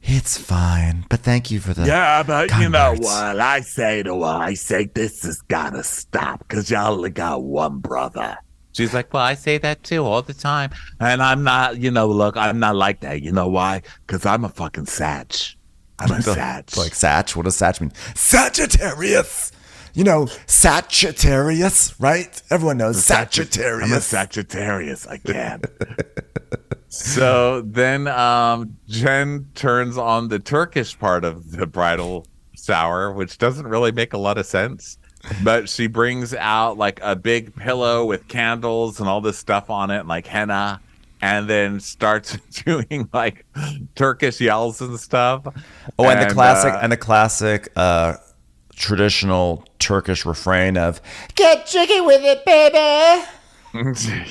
It's fine, but thank you for the Yeah, but kind you know words. what? I say to her, I say, this has got to stop because y'all only got one brother. She's like, well, I say that too all the time. And I'm not, look, I'm not like that. You know why? Because I'm a fucking Satch. I'm a Satch. Like Satch? What does Satch mean? Sagittarius! Sagittarius, right? Everyone knows Sagittarius. I'm a Sagittarius. I can't. So then Jen turns on the Turkish part of the bridal sour, which doesn't really make a lot of sense. But she brings out like a big pillow with candles and all this stuff on it, like henna, and then starts doing like Turkish yells and stuff. Oh, and the classic traditional Turkish refrain of Get jiggy with it, baby.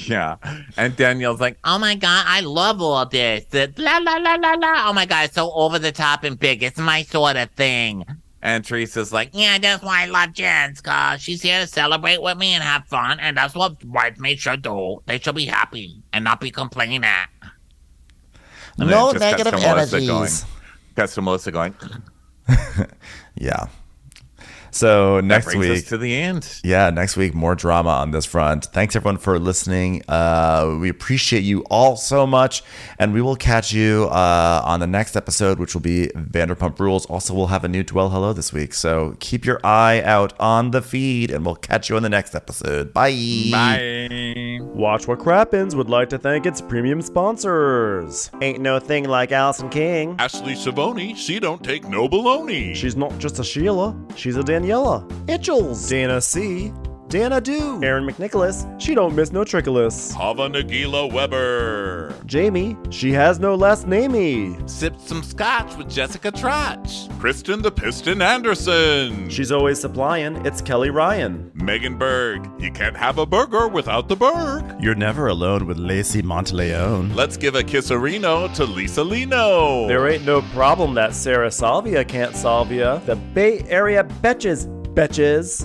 yeah. And Danielle's like, Oh my God, I love all this. The la la la la la. Oh my God, it's so over the top and big. It's my sort of thing. and Teresa's like, Yeah, that's why I love Jen's, cause she's here to celebrate with me and have fun, and that's what bridesmaids should do. They should be happy and not be complaining. and No then it just cuts negative to Melissa energies. Cuts to Melissa going, yeah. So That next brings us week, to the end. yeah, next week, more drama on this front. Thanks everyone for listening. We appreciate you all so much, and we will catch you on the next episode, which will be Vanderpump Rules. Also, we'll have a new Dwell Hello this week, so keep your eye out on the feed, and we'll catch you on the next episode. Bye. Bye. Watch What Crappens would like to thank its premium sponsors. Ain't no thing like Allison King. Ashley Savoni, she don't take no baloney. She's not just a Sheila, she's a Daniela. Itchels. Dana C. Dana Do. Aaron McNicholas, she don't miss no trickolas. Hava Nagila Weber. Jamie, she has no last namey. Sipped some scotch with Jessica Trotch. Kristen the Piston Anderson. She's always supplying, it's Kelly Ryan. Megan Berg, you can't have a burger without the Berg. You're never alone with Lacey Monteleone. Let's give a kisserino to Lisa Lino. There ain't no problem that Sarah Salvia can't solve ya. The Bay Area Betches.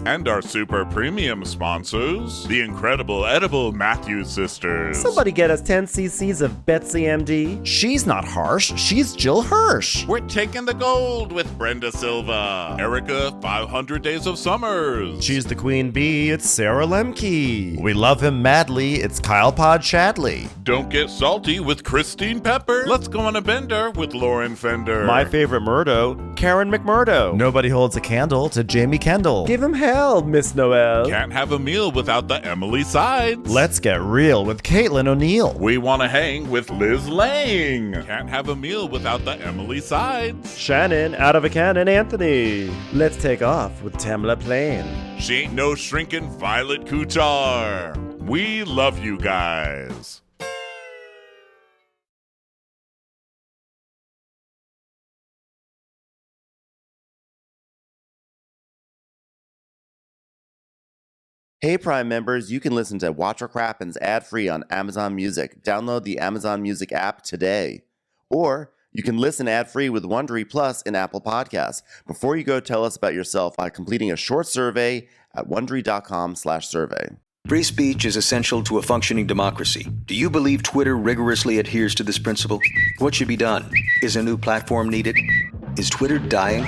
And our super premium sponsors, the incredible edible Matthews sisters. Somebody get us 10 cc's of Betsy MD. She's not harsh. She's Jill Hirsch. We're taking the gold with Brenda Silva. Erica, 500 Days of Summers. She's the queen bee. It's Sarah Lemke. We love him madly. It's Kyle Pod Shadley. Don't get salty with Christine Pepper. Let's go on a bender with Lauren Fender. My favorite Murdo, Karen McMurdo. Nobody holds a candle to Jamie Kendall. Give him hell, Miss Noel. Can't have a meal without the Emily Sides. Let's get real with Caitlin O'Neill. We want to hang with Liz Lang. Can't have a meal without the Emily Sides. Shannon, out of a cannon, Anthony. Let's take off with Tamla Plain. She ain't no shrinking Violet Kuchar. We love you guys. Hey Prime members, you can listen to Watch What Crappens ad-free on Amazon Music. Download the Amazon Music app today. Or you can listen ad-free with Wondery Plus in Apple Podcasts. Before you go, tell us about yourself by completing a short survey at Wondery.com/survey. Free speech is essential to a functioning democracy. Do you believe Twitter rigorously adheres to this principle? What should be done? Is a new platform needed? Is Twitter dying?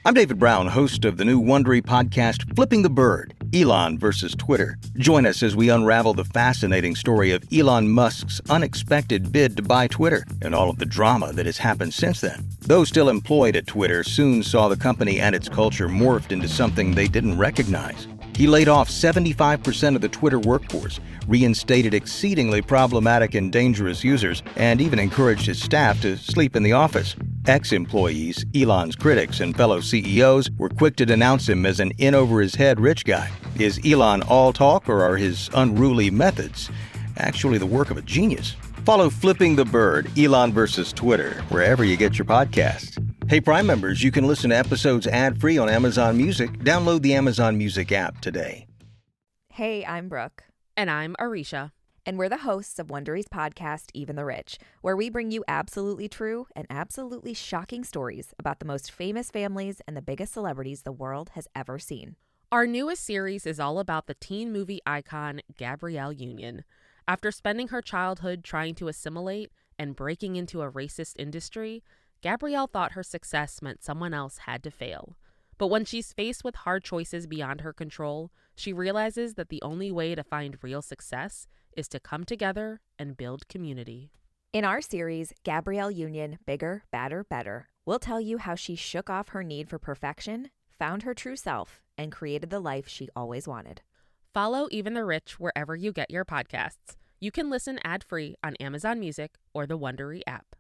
I'm David Brown, host of the new Wondery podcast, Flipping the Bird, Elon versus Twitter. Join us as we unravel the fascinating story of Elon Musk's unexpected bid to buy Twitter and all of the drama that has happened since then. Those still employed at Twitter soon saw the company and its culture morphed into something they didn't recognize. He laid off 75% of the Twitter workforce, reinstated exceedingly problematic and dangerous users, and even encouraged his staff to sleep in the office. Ex-employees, Elon's critics, and fellow CEOs were quick to denounce him as an in-over-his-head rich guy. Is Elon all talk, or are his unruly methods actually the work of a genius? Follow Flipping the Bird, Elon versus Twitter, wherever you get your podcasts. Hey, Prime members, you can listen to episodes ad-free on Amazon Music. Download the Amazon Music app today. Hey, I'm Brooke. And I'm Arisha. And we're the hosts of Wondery's podcast, Even the Rich, where we bring you absolutely true and absolutely shocking stories about the most famous families and the biggest celebrities the world has ever seen. Our newest series is all about the teen movie icon Gabrielle Union. After spending her childhood trying to assimilate and breaking into a racist industry, Gabrielle thought her success meant someone else had to fail. But when she's faced with hard choices beyond her control, she realizes that the only way to find real success is to come together and build community. In our series, Gabrielle Union, Bigger, Badder, Better, we'll tell you how she shook off her need for perfection, found her true self, and created the life she always wanted. Follow Even the Rich wherever you get your podcasts. You can listen ad-free on Amazon Music or the Wondery app.